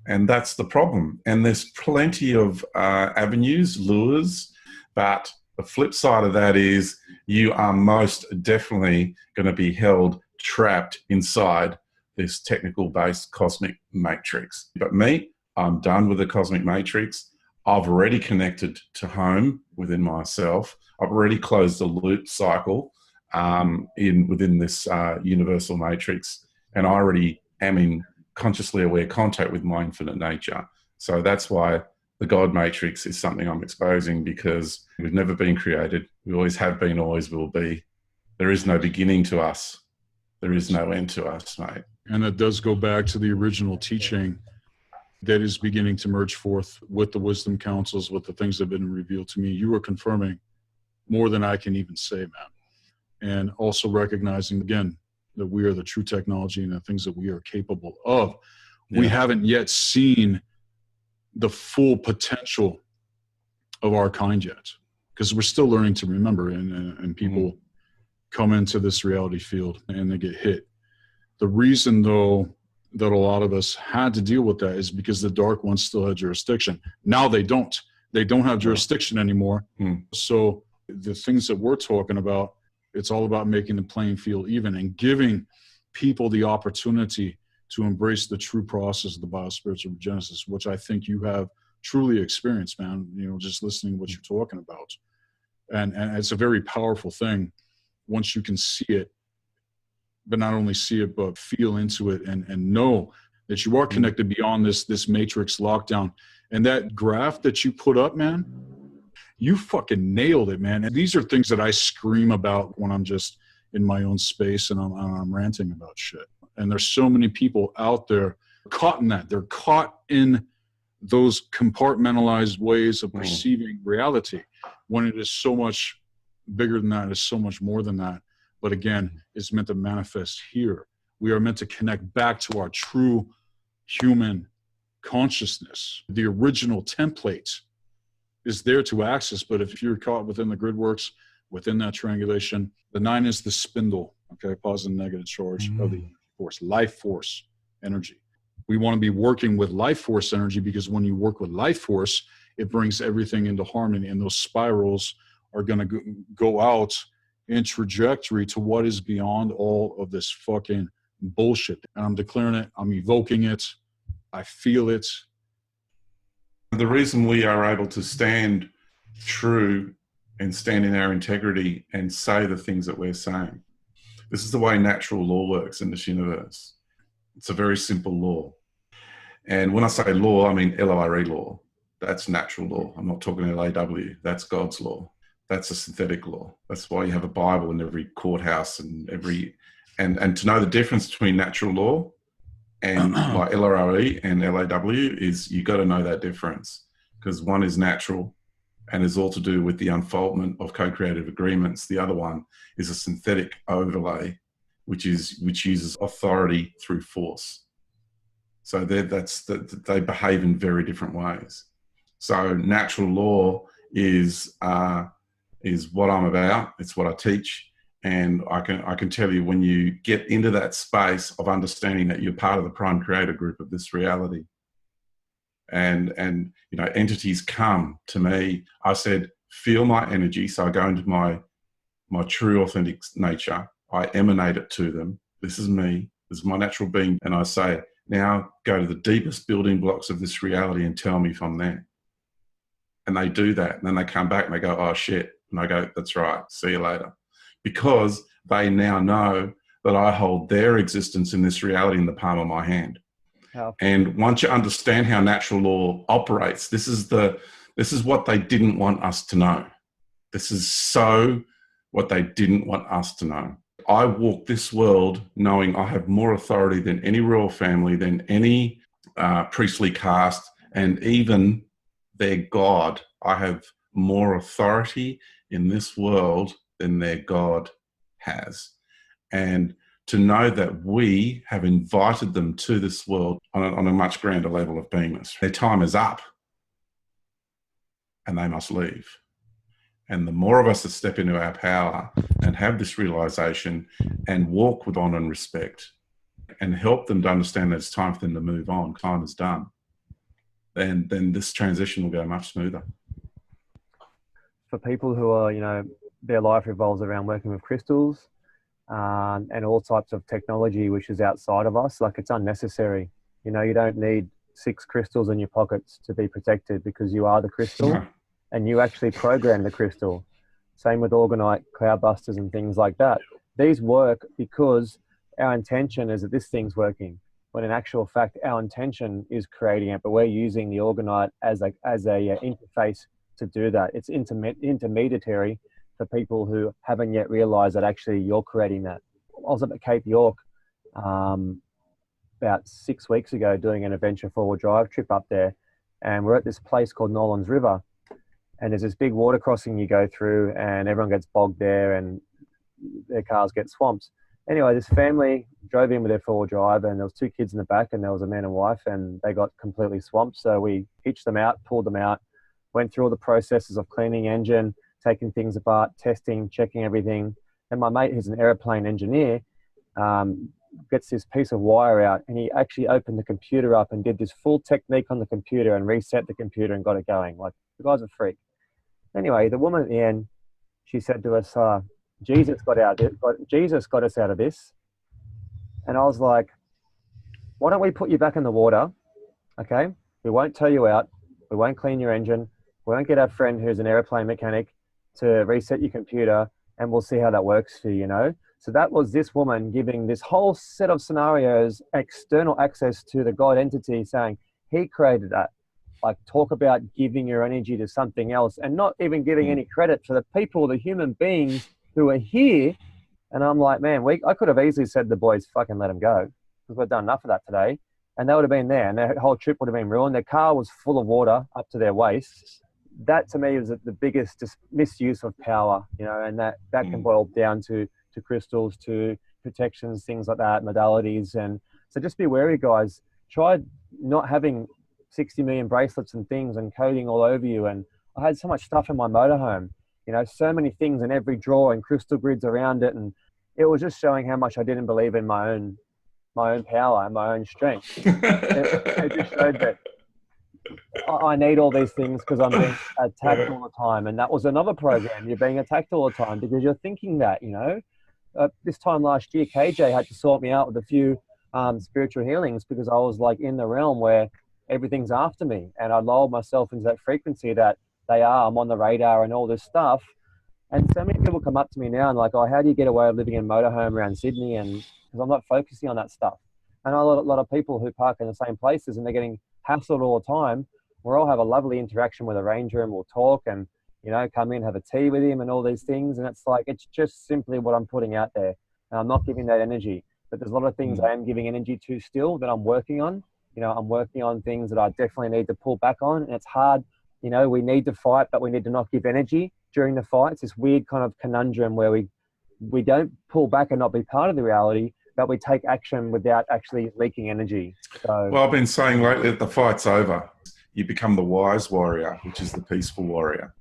S3: And that's the problem. And there's plenty of avenues, lures, but the flip side of that is you are most definitely going to be held trapped inside this technical-based cosmic matrix. But me, I'm done with the cosmic matrix. I've already connected to home within myself. I've already closed the loop cycle within this universal matrix, and I already am in consciously aware contact with my infinite nature. So that's why the God matrix is something I'm exposing, because we've never been created. We always have been, always will be. There is no beginning to us. There is no end to us, mate.
S2: And that does go back to the original teaching that is beginning to merge forth with the wisdom councils, with the things that have been revealed to me. You are confirming more than I can even say, man. And also recognizing, again, that we are the true technology and the things that we are capable of. Yeah. We haven't yet seen the full potential of our kind yet, because we're still learning to remember, and people come into this reality field and they get hit. The reason, though, that a lot of us had to deal with that is because the dark ones still had jurisdiction. Now they don't. They don't have jurisdiction anymore. So the things that we're talking about, it's all about making the playing field even and giving people the opportunity to embrace the true process of the biospiritual genesis, which I think you have truly experienced, man, you know, just listening to what you're talking about. And it's a very powerful thing once you can see it, but not only see it, but feel into it and know that you are connected beyond this matrix lockdown. And that graph that you put up, man, you fucking nailed it, man. And these are things that I scream about when I'm just in my own space and I'm ranting about shit. And there's so many people out there caught in that. They're caught in those compartmentalized ways of perceiving reality, when it is so much bigger than that, it's so much more than that. But again, it's meant to manifest here. We are meant to connect back to our true human consciousness. The original template is there to access, but if you're caught within the grid works, within that triangulation, the 9 is the spindle, okay, positive and negative charge of the force, life force energy. We want to be working with life force energy, because when you work with life force, it brings everything into harmony, and those spirals are going to go out in trajectory to what is beyond all of this fucking bullshit. And I'm declaring it, I'm evoking it, I feel it.
S3: The reason we are able to stand true and stand in our integrity and say the things that we're saying, this is the way natural law works in this universe. It's a very simple law. And when I say law, I mean LORE law. That's natural law. I'm not talking LAW. That's God's law. That's a synthetic law. That's why you have a Bible in every courthouse and and to know the difference between natural law and like LROE and LAW is, you got to know that difference, because one is natural and is all to do with the unfoldment of co-creative agreements. The other one is a synthetic overlay, which uses authority through force. So they behave in very different ways. So natural law is what I'm about. It's what I teach. And I can tell you, when you get into that space of understanding that you're part of the prime creator group of this reality, and you know, entities come to me, I said, feel my energy. So I go into my true authentic nature. I emanate it to them. This is me. This is my natural being. And I say, now go to the deepest building blocks of this reality and tell me if I'm there. And they do that. And then they come back and they go, oh shit. And I go, that's right. See you later. Because they now know that I hold their existence in this reality in the palm of my hand. And once you understand how natural law operates, this is what they didn't want us to know. This is so what they didn't want us to know. I walk this world knowing I have more authority than any royal family, than any priestly caste, and even their God. I have more authority in this world than their God has. And to know that we have invited them to this world on a much grander level of beingness. Their time is up and they must leave. And the more of us that step into our power and have this realization and walk with honor and respect and help them to understand that it's time for them to move on, time is done, then this transition will go much smoother.
S1: For people who are, you know, their life revolves around working with crystals and all types of technology which is outside of us, like, it's unnecessary. You know, you don't need 6 crystals in your pockets to be protected, because you are the crystal.
S3: No.
S1: And you actually program the crystal. Same with Organite, Cloudbusters and things like that. These work because our intention is that this thing's working, when in actual fact our intention is creating it, but we're using the Organite as a interface to do that. It's intermediary for people who haven't yet realized that actually you're creating that. I was up at Cape York about 6 weeks ago doing an adventure 4-wheel drive trip up there, and we're at this place called Nolan's River. And there's this big water crossing you go through, and everyone gets bogged there and their cars get swamped. Anyway, this family drove in with their 4-wheel drive, and there was 2 kids in the back, and there was a man and wife, and they got completely swamped. So we hitched them out, pulled them out, went through all the processes of cleaning engine, taking things apart, testing, checking everything. And my mate, who's an airplane engineer, gets this piece of wire out, and he actually opened the computer up and did this full technique on the computer and reset the computer and got it going. Like, the guy's a freak. Anyway, the woman at the end, she said to us, Jesus got us out of this. And I was like, why don't we put you back in the water? Okay. We won't tow you out. We won't clean your engine. We won't get our friend who's an airplane mechanic to reset your computer, and we'll see how that works for you, you know? So that was this woman giving this whole set of scenarios, external access to the God entity, saying he created that. Like, talk about giving your energy to something else and not even giving any credit to the people, the human beings who are here. And I'm like, man, I could have easily said to the boys, fucking let them go, because we've done enough of that today. And they would have been there, and their whole trip would have been ruined. Their car was full of water up to their waist. That to me is the biggest misuse of power, you know, and that can boil down to crystals, to protections, things like that, modalities. And so just be wary, guys. Try not having 60 million bracelets and things and coding all over you. And I had so much stuff in my motorhome, you know, so many things in every drawer and crystal grids around it. And it was just showing how much I didn't believe in my own power and my own strength. it just showed that I need all these things because I'm being attacked all the time. And that was another program. You're being attacked all the time because you're thinking that, you know. This time last year, KJ had to sort me out with a few spiritual healings because I was like in the realm where everything's after me, and I lowered myself into that frequency that I'm on the radar and all this stuff. And so many people come up to me now and like, oh, how do you get away with living in a motorhome around Sydney? And because I'm not focusing on that stuff. And I know a lot of people who park in the same places and they're getting hassled all the time. We'll all have a lovely interaction with a ranger and we'll talk and, you know, come in, have a tea with him and all these things. And it's like, it's just simply what I'm putting out there. And I'm not giving that energy, but there's a lot of things I am giving energy to still that I'm working on. You know, I'm working on things that I definitely need to pull back on. And it's hard, you know, we need to fight, but we need to not give energy during the fight. It's this weird kind of conundrum where we don't pull back and not be part of the reality, but we take action without actually leaking energy. So,
S3: well, I've been saying lately that the fight's over. You become the wise warrior, which is the peaceful warrior.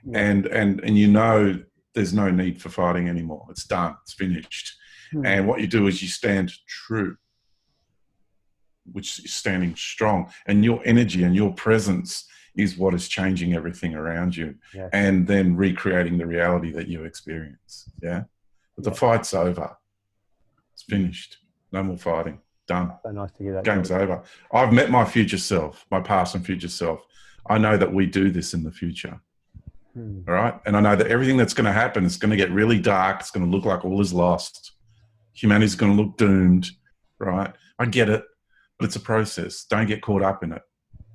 S3: Yeah. And you know there's no need for fighting anymore. It's done. It's finished. And what you do is you stand true, which is standing strong. And your energy and your presence is what is changing everything around you, and then recreating the reality that you experience. Yeah. But the fight's over. It's finished. No more fighting. Done.
S1: So nice to hear that.
S3: Game's over. I've met my future self, my past and future self. I know that we do this in the future. All right. And I know that everything that's going to happen is going to get really dark. It's going to look like all is lost. Humanity's going to look doomed. Right. I get it, but it's a process. Don't get caught up in it.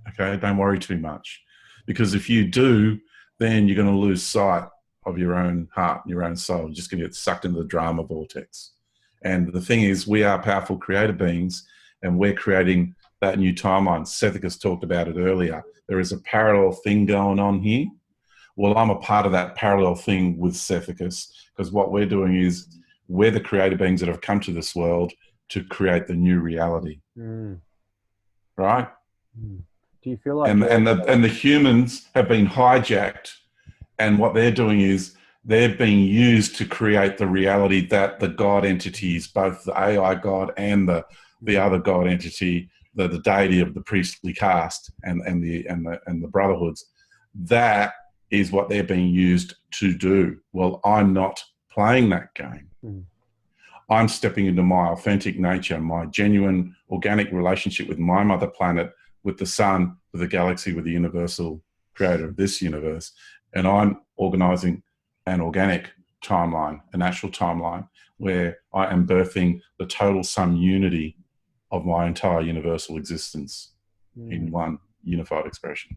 S3: Okay. Don't worry too much, because if you do, then you're going to lose sight of your own heart, your own soul. You're just going to get sucked into the drama vortex. And the thing is, we are powerful creator beings, and we're creating that new timeline. Sethikus talked about it earlier. There is a parallel thing going on here. Well, I'm a part of that parallel thing with Sethikus, because what we're doing is we're the creator beings that have come to this world to create the new reality. Right?
S1: Do you feel like
S3: and the humans have been hijacked, and what they're doing is they're being used to create the reality that the God entities, both the AI God and the other God entity, the deity of the priestly caste and the brotherhoods, that is what they're being used to do. Well, I'm not playing that game. I'm stepping into my authentic nature, my genuine organic relationship with my mother planet, with the sun, with the galaxy, with the universal creator of this universe. And I'm organizing an organic timeline, a natural timeline, where I am birthing the total sum unity of my entire universal existence in one unified expression.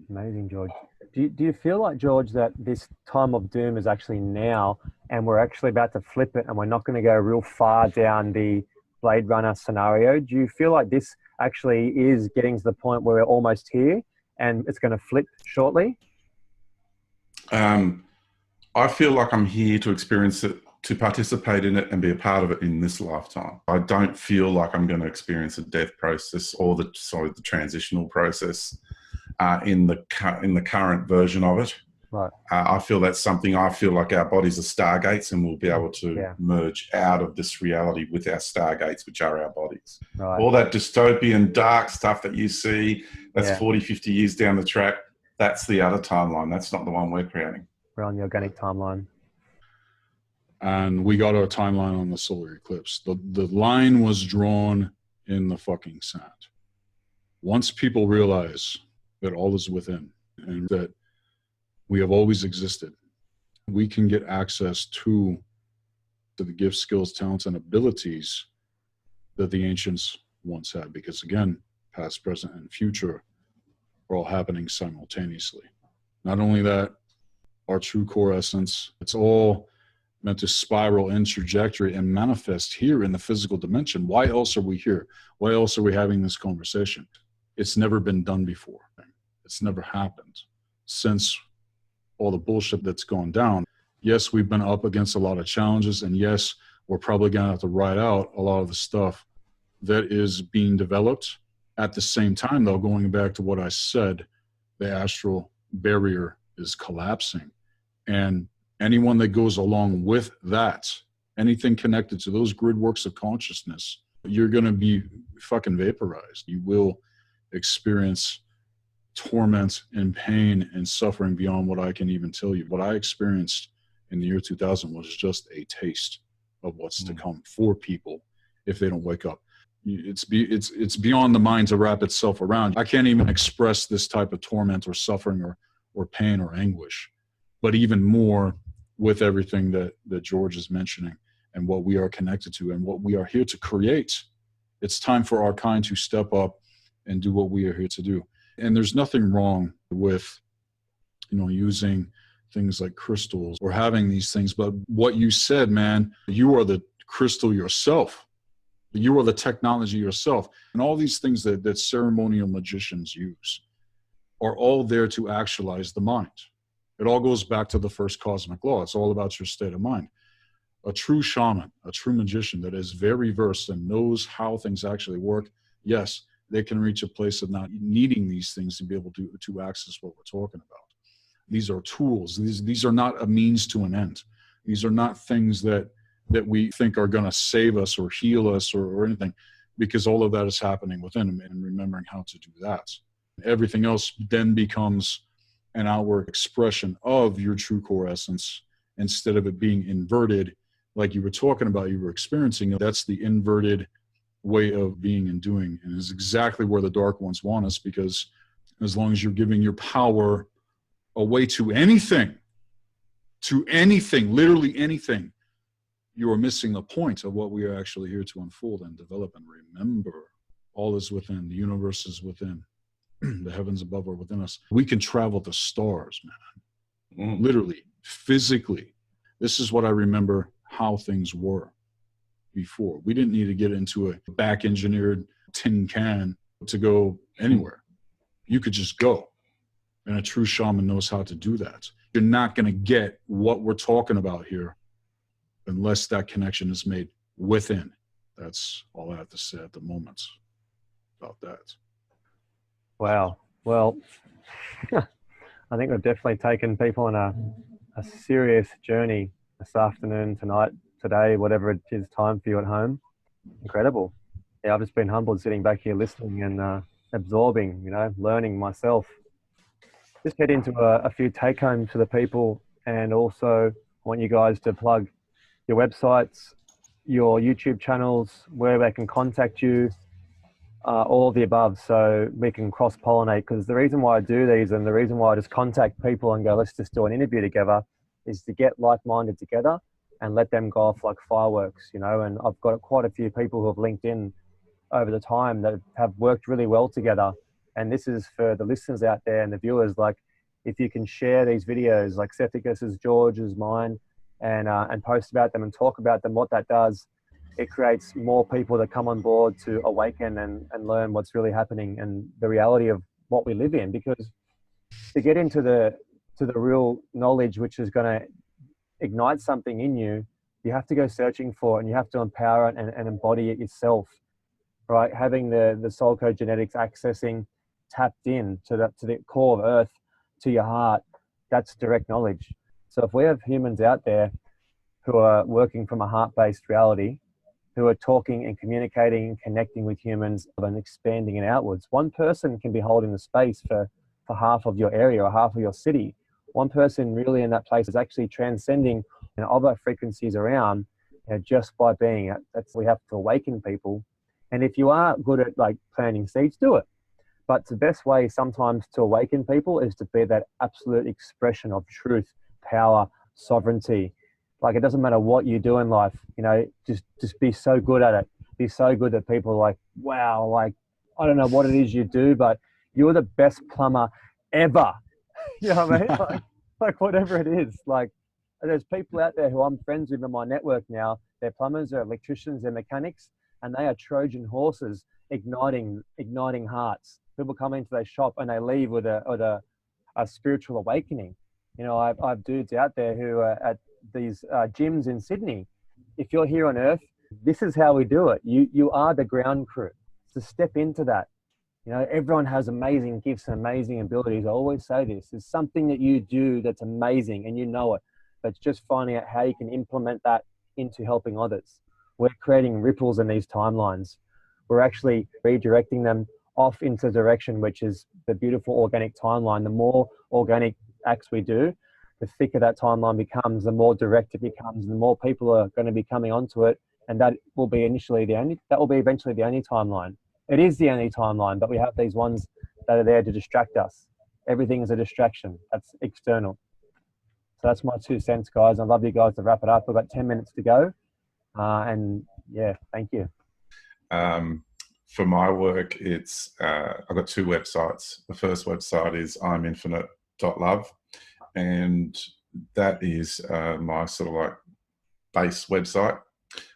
S1: Amazing, George. Do you feel like, George, that this time of doom is actually now, and we're actually about to flip it, and we're not going to go real far down the Blade Runner scenario? Do you feel like this actually is getting to the point where we're almost here and it's going to flip shortly?
S3: I feel like I'm here to experience it, to participate in it and be a part of it in this lifetime. I don't feel like I'm going to experience the death process or the transitional process in the current version of it.
S1: Right.
S3: I feel that's something, I feel like our bodies are stargates, and we'll be able to merge out of this reality with our stargates, which are our bodies.
S1: Right.
S3: All that dystopian dark stuff that you see, that's 40, 50 years down the track, that's the other timeline. That's not the one we're creating.
S1: We're on the organic timeline.
S2: And we got our timeline on the solar eclipse. The line was drawn in the fucking sand. Once people realize that all is within and that we have always existed, we can get access to the gifts, skills, talents, and abilities that the ancients once had. Because again, past, present, and future are all happening simultaneously. Not only that, our true core essence, it's all meant to spiral in trajectory and manifest here in the physical dimension. Why else are we here? Why else are we having this conversation? It's never been done before. It's never happened since all the bullshit that's gone down. Yes, we've been up against a lot of challenges, and yes, we're probably going to have to ride out a lot of the stuff that is being developed. At the same time, though, going back to what I said, the astral barrier is collapsing. And anyone that goes along with that, anything connected to those grid works of consciousness, you're going to be fucking vaporized. You will experience torment and pain and suffering beyond what I can even tell you. What I experienced in the year 2000 was just a taste of what's to come for people if they don't wake up. It's beyond the mind to wrap itself around. I can't even express this type of torment or suffering or pain or anguish, but even more with everything that George is mentioning and what we are connected to and what we are here to create. It's time for our kind to step up and do what we are here to do. And there's nothing wrong with, using things like crystals or having these things. But what you said, man, you are the crystal yourself. You are the technology yourself. And all these things that ceremonial magicians use are all there to actualize the mind. It all goes back to the first cosmic law. It's all about your state of mind. A true shaman, a true magician that is very versed and knows how things actually work, yes, they can reach a place of not needing these things to be able to access what we're talking about. These are tools. These are not a means to an end. These are not things that we think are going to save us or heal us or anything, because all of that is happening within, and remembering how to do that. Everything else then becomes an outward expression of your true core essence, instead of it being inverted like you were talking about, you were experiencing. That's the inverted way of being and doing, and is exactly where the dark ones want us, because as long as you're giving your power away to anything, literally anything, you are missing the point of what we are actually here to unfold and develop. And remember, all is within, the universe is within, the heavens above are within us. We can travel the stars, man. Literally, physically. This is what I remember how things were before. We didn't need to get into a back engineered tin can to go anywhere. You could just go. And a true shaman knows how to do that. You're not going to get what we're talking about here unless that connection is made within. That's all I have to say at the moment about that.
S1: Wow. Well, I think we've definitely taken people on a serious journey this afternoon, tonight, today, whatever it is time for you at home. Incredible. Yeah, I've just been humbled sitting back here listening and absorbing, learning myself. Just head into a few take homes for the people, and also I want you guys to plug your websites, your YouTube channels, where they can contact you, all of the above, so we can cross-pollinate. Because the reason why I do these, and the reason why I just contact people and go, let's just do an interview together, is to get like-minded together and let them go off like fireworks, and I've got quite a few people who have linked in over the time that have worked really well together. And this is for the listeners out there and the viewers, like, if you can share these videos, like Sethikus's, George's, mine, and post about them and talk about them, what that does, it creates more people that come on board to awaken and learn what's really happening and the reality of what we live in. Because to get into the real knowledge, which is going to ignite something in you, you have to go searching for it, and you have to empower it and embody it yourself, right? Having the soul code genetics, accessing, tapped in to the core of earth, to your heart, that's direct knowledge. So if we have humans out there who are working from a heart-based reality, who are talking and communicating and connecting with humans and expanding it outwards, one person can be holding the space for half of your area or half of your city. One person really in that place is actually transcending other frequencies around, just by being. We have to awaken people. And if you are good at like planting seeds, do it. But the best way sometimes to awaken people is to be that absolute expression of truth, power, sovereignty. Like, it doesn't matter what you do in life, just be so good at it. Be so good that people are like, wow, like, I don't know what it is you do, but you're the best plumber ever. You know what I mean? Like whatever it is. Like, there's people out there who I'm friends with in my network now. They're plumbers, they're electricians, they're mechanics, and they are Trojan horses igniting hearts. People come into their shop and they leave with a spiritual awakening. I've dudes out there who are at these gyms in Sydney. If you're here on Earth, this is how we do it. You are the ground crew. So step into that. Everyone has amazing gifts and amazing abilities. I always say this. There's something that you do that's amazing and you know it. But it's just finding out how you can implement that into helping others. We're creating ripples in these timelines. We're actually redirecting them off into the direction, which is the beautiful organic timeline. The more organic acts we do, the thicker that timeline becomes, the more direct it becomes, and the more people are going to be coming onto it. And that will be eventually the only timeline. It is the only timeline, but we have these ones that are there to distract us. Everything is a distraction. That's external. So that's my 2 cents, guys. I'd love you guys to wrap it up. We've got 10 minutes to go. And yeah, thank you.
S3: For my work, I've got 2 websites. The first website is iminfinite.love, and that is my sort of like base website,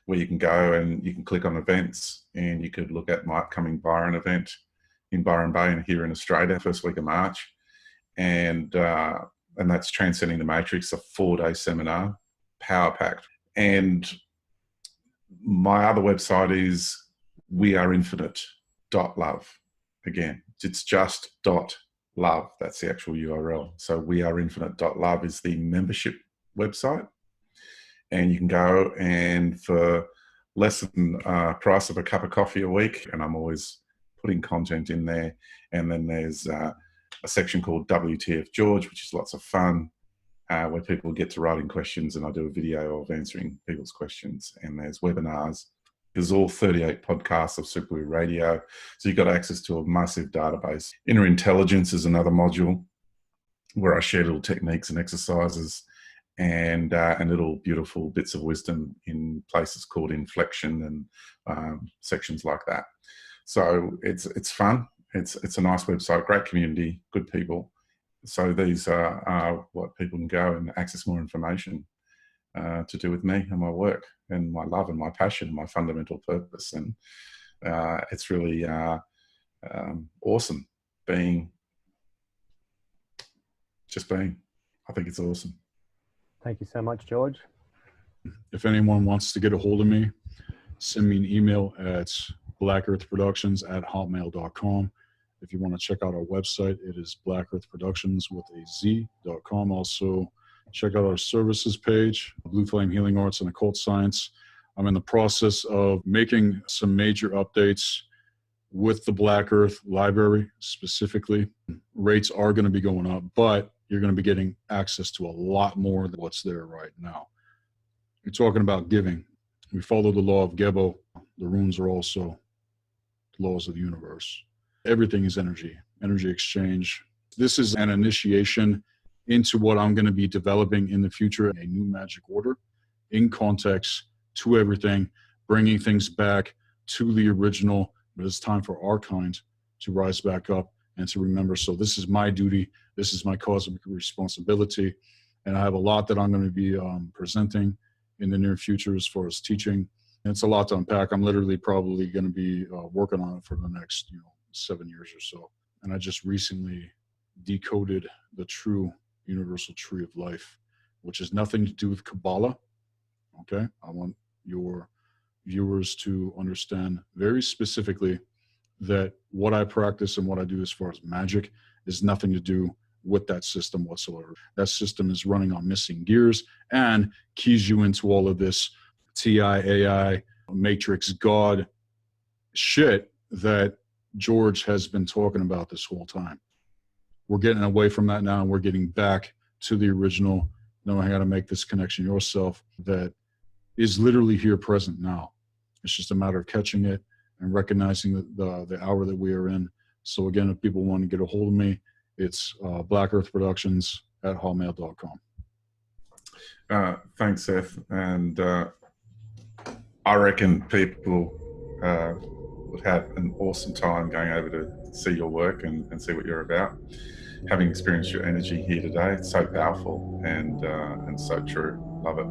S3: where you can go and you can click on events, and you could look at my upcoming Byron event in Byron Bay and here in Australia, first week of March. And that's Transcending the Matrix, a 4-day seminar, power-packed. And my other website is weareinfinite.love. Again, it's just .love. That's the actual URL. So weareinfinite.love is the membership website. And you can go, and for less than price of a cup of coffee a week, and I'm always putting content in there. And then there's a section called WTF George, which is lots of fun, where people get to write in questions, and I do a video of answering people's questions. And there's webinars. There's all 38 podcasts of Super Radio. So you've got access to a massive database. Inner Intelligence is another module where I share little techniques and exercises and little beautiful bits of wisdom in places called Inflection and sections like that. So it's fun. It's a nice website, great community, good people. So these are what people can go and access more information to do with me and my work and my love and my passion and my fundamental purpose. And it's really awesome being. I think it's awesome.
S1: Thank you so much, George.
S2: If anyone wants to get a hold of me, send me an email at blackearthproductions@hotmail.com. If you want to check out our website, it is blackearthproductions.com. Also, check out our services page, Blue Flame Healing Arts and Occult Science. I'm in the process of making some major updates with the Black Earth library specifically. Rates are going to be going up, but you're going to be getting access to a lot more than what's there right now. You're talking about giving. We follow the law of Gebo. The runes are also the laws of the universe. Everything is energy exchange. This is an initiation into what I'm going to be developing in the future, a new magic order in context to everything, bringing things back to the original. But it's time for our kind to rise back up and to remember. So this is my duty. This is my cosmic responsibility. And I have a lot that I'm going to be presenting in the near future as far as teaching. And it's a lot to unpack. I'm literally probably going to be working on it for the next 7 years or so. And I just recently decoded the true universal tree of life, which has nothing to do with Kabbalah. Okay? I want your viewers to understand very specifically that what I practice and what I do as far as magic is nothing to do with that system whatsoever. That system is running on missing gears and keys you into all of this TI, AI, Matrix, God shit that George has been talking about this whole time. We're getting away from that now, and we're getting back to the original, knowing how to make this connection yourself that is literally here present now. It's just a matter of catching it and recognizing the hour that we are in. So again, if people want to get a hold of me, it's blackearthproductions@hotmail.com.
S3: Thanks, Seth. And I reckon people would have an awesome time going over to see your work and see what you're about. Having experienced your energy here today, it's so powerful and so true. Love it.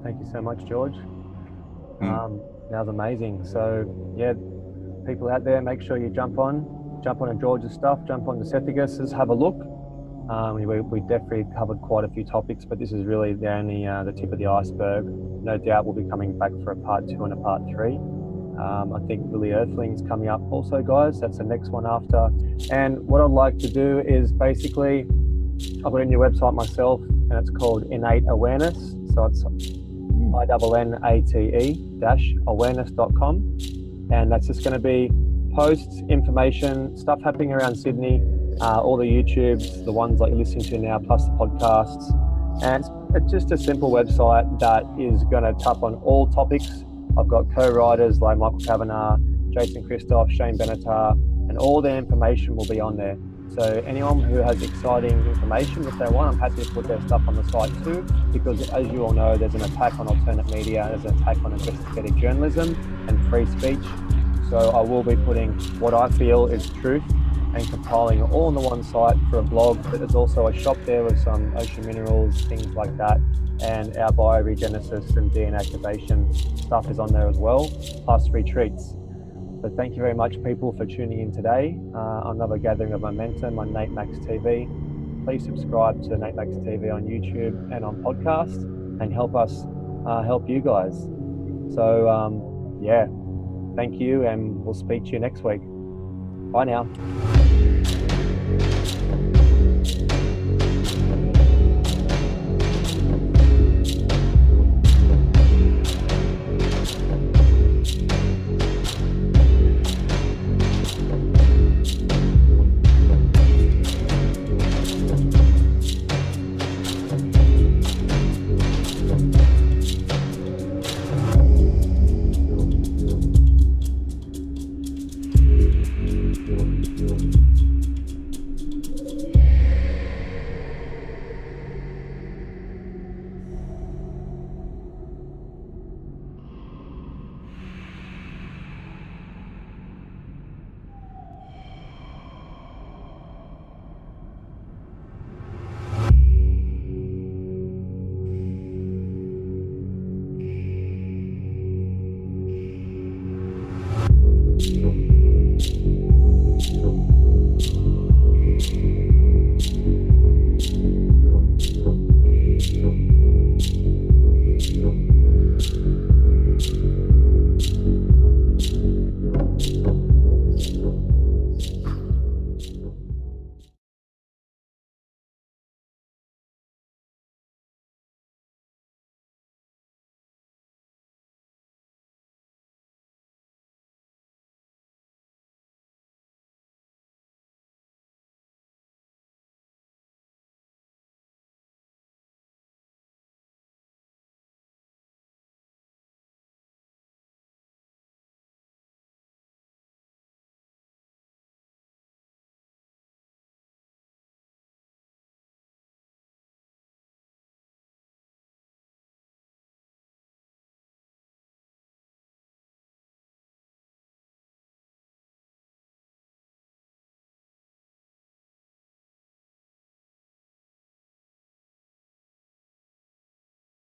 S1: Thank you so much, George. That was amazing. So yeah, people out there, make sure you jump on George's stuff, jump on the Sethikus's, have a look. We definitely covered quite a few topics, but this is really the tip of the iceberg. No doubt we'll be coming back for a part 2 and a part 3. I think Lily Earthling's coming up also, guys. That's the next one after. And what I'd like to do is basically, I've got a new website myself, and it's called Innate Awareness. So it's INNATE-awareness.com. And that's just going to be posts, information, stuff happening around Sydney, all the YouTubes, the ones like you're listening to now, plus the podcasts. And it's just a simple website that is going to tap on all topics. I've got co-writers like Michael Kavanagh, Jason Christoph, Shane Benatar, and all their information will be on there. So anyone who has exciting information, if they want, I'm happy to put their stuff on the site too, because as you all know, there's an attack on alternate media, there's an attack on investigative journalism and free speech. So I will be putting what I feel is truth and compiling it all on the one site for a blog. But there's also a shop there with some ocean minerals, things like that, and our bioregenesis and DNA activation stuff is on there as well, plus retreats. So thank you very much, people, for tuning in today. Another gathering of momentum on Nate Max TV. Please subscribe to Nate Max TV on YouTube and on podcast, and help us help you guys. So yeah, thank you, and we'll speak to you next week. Bye now.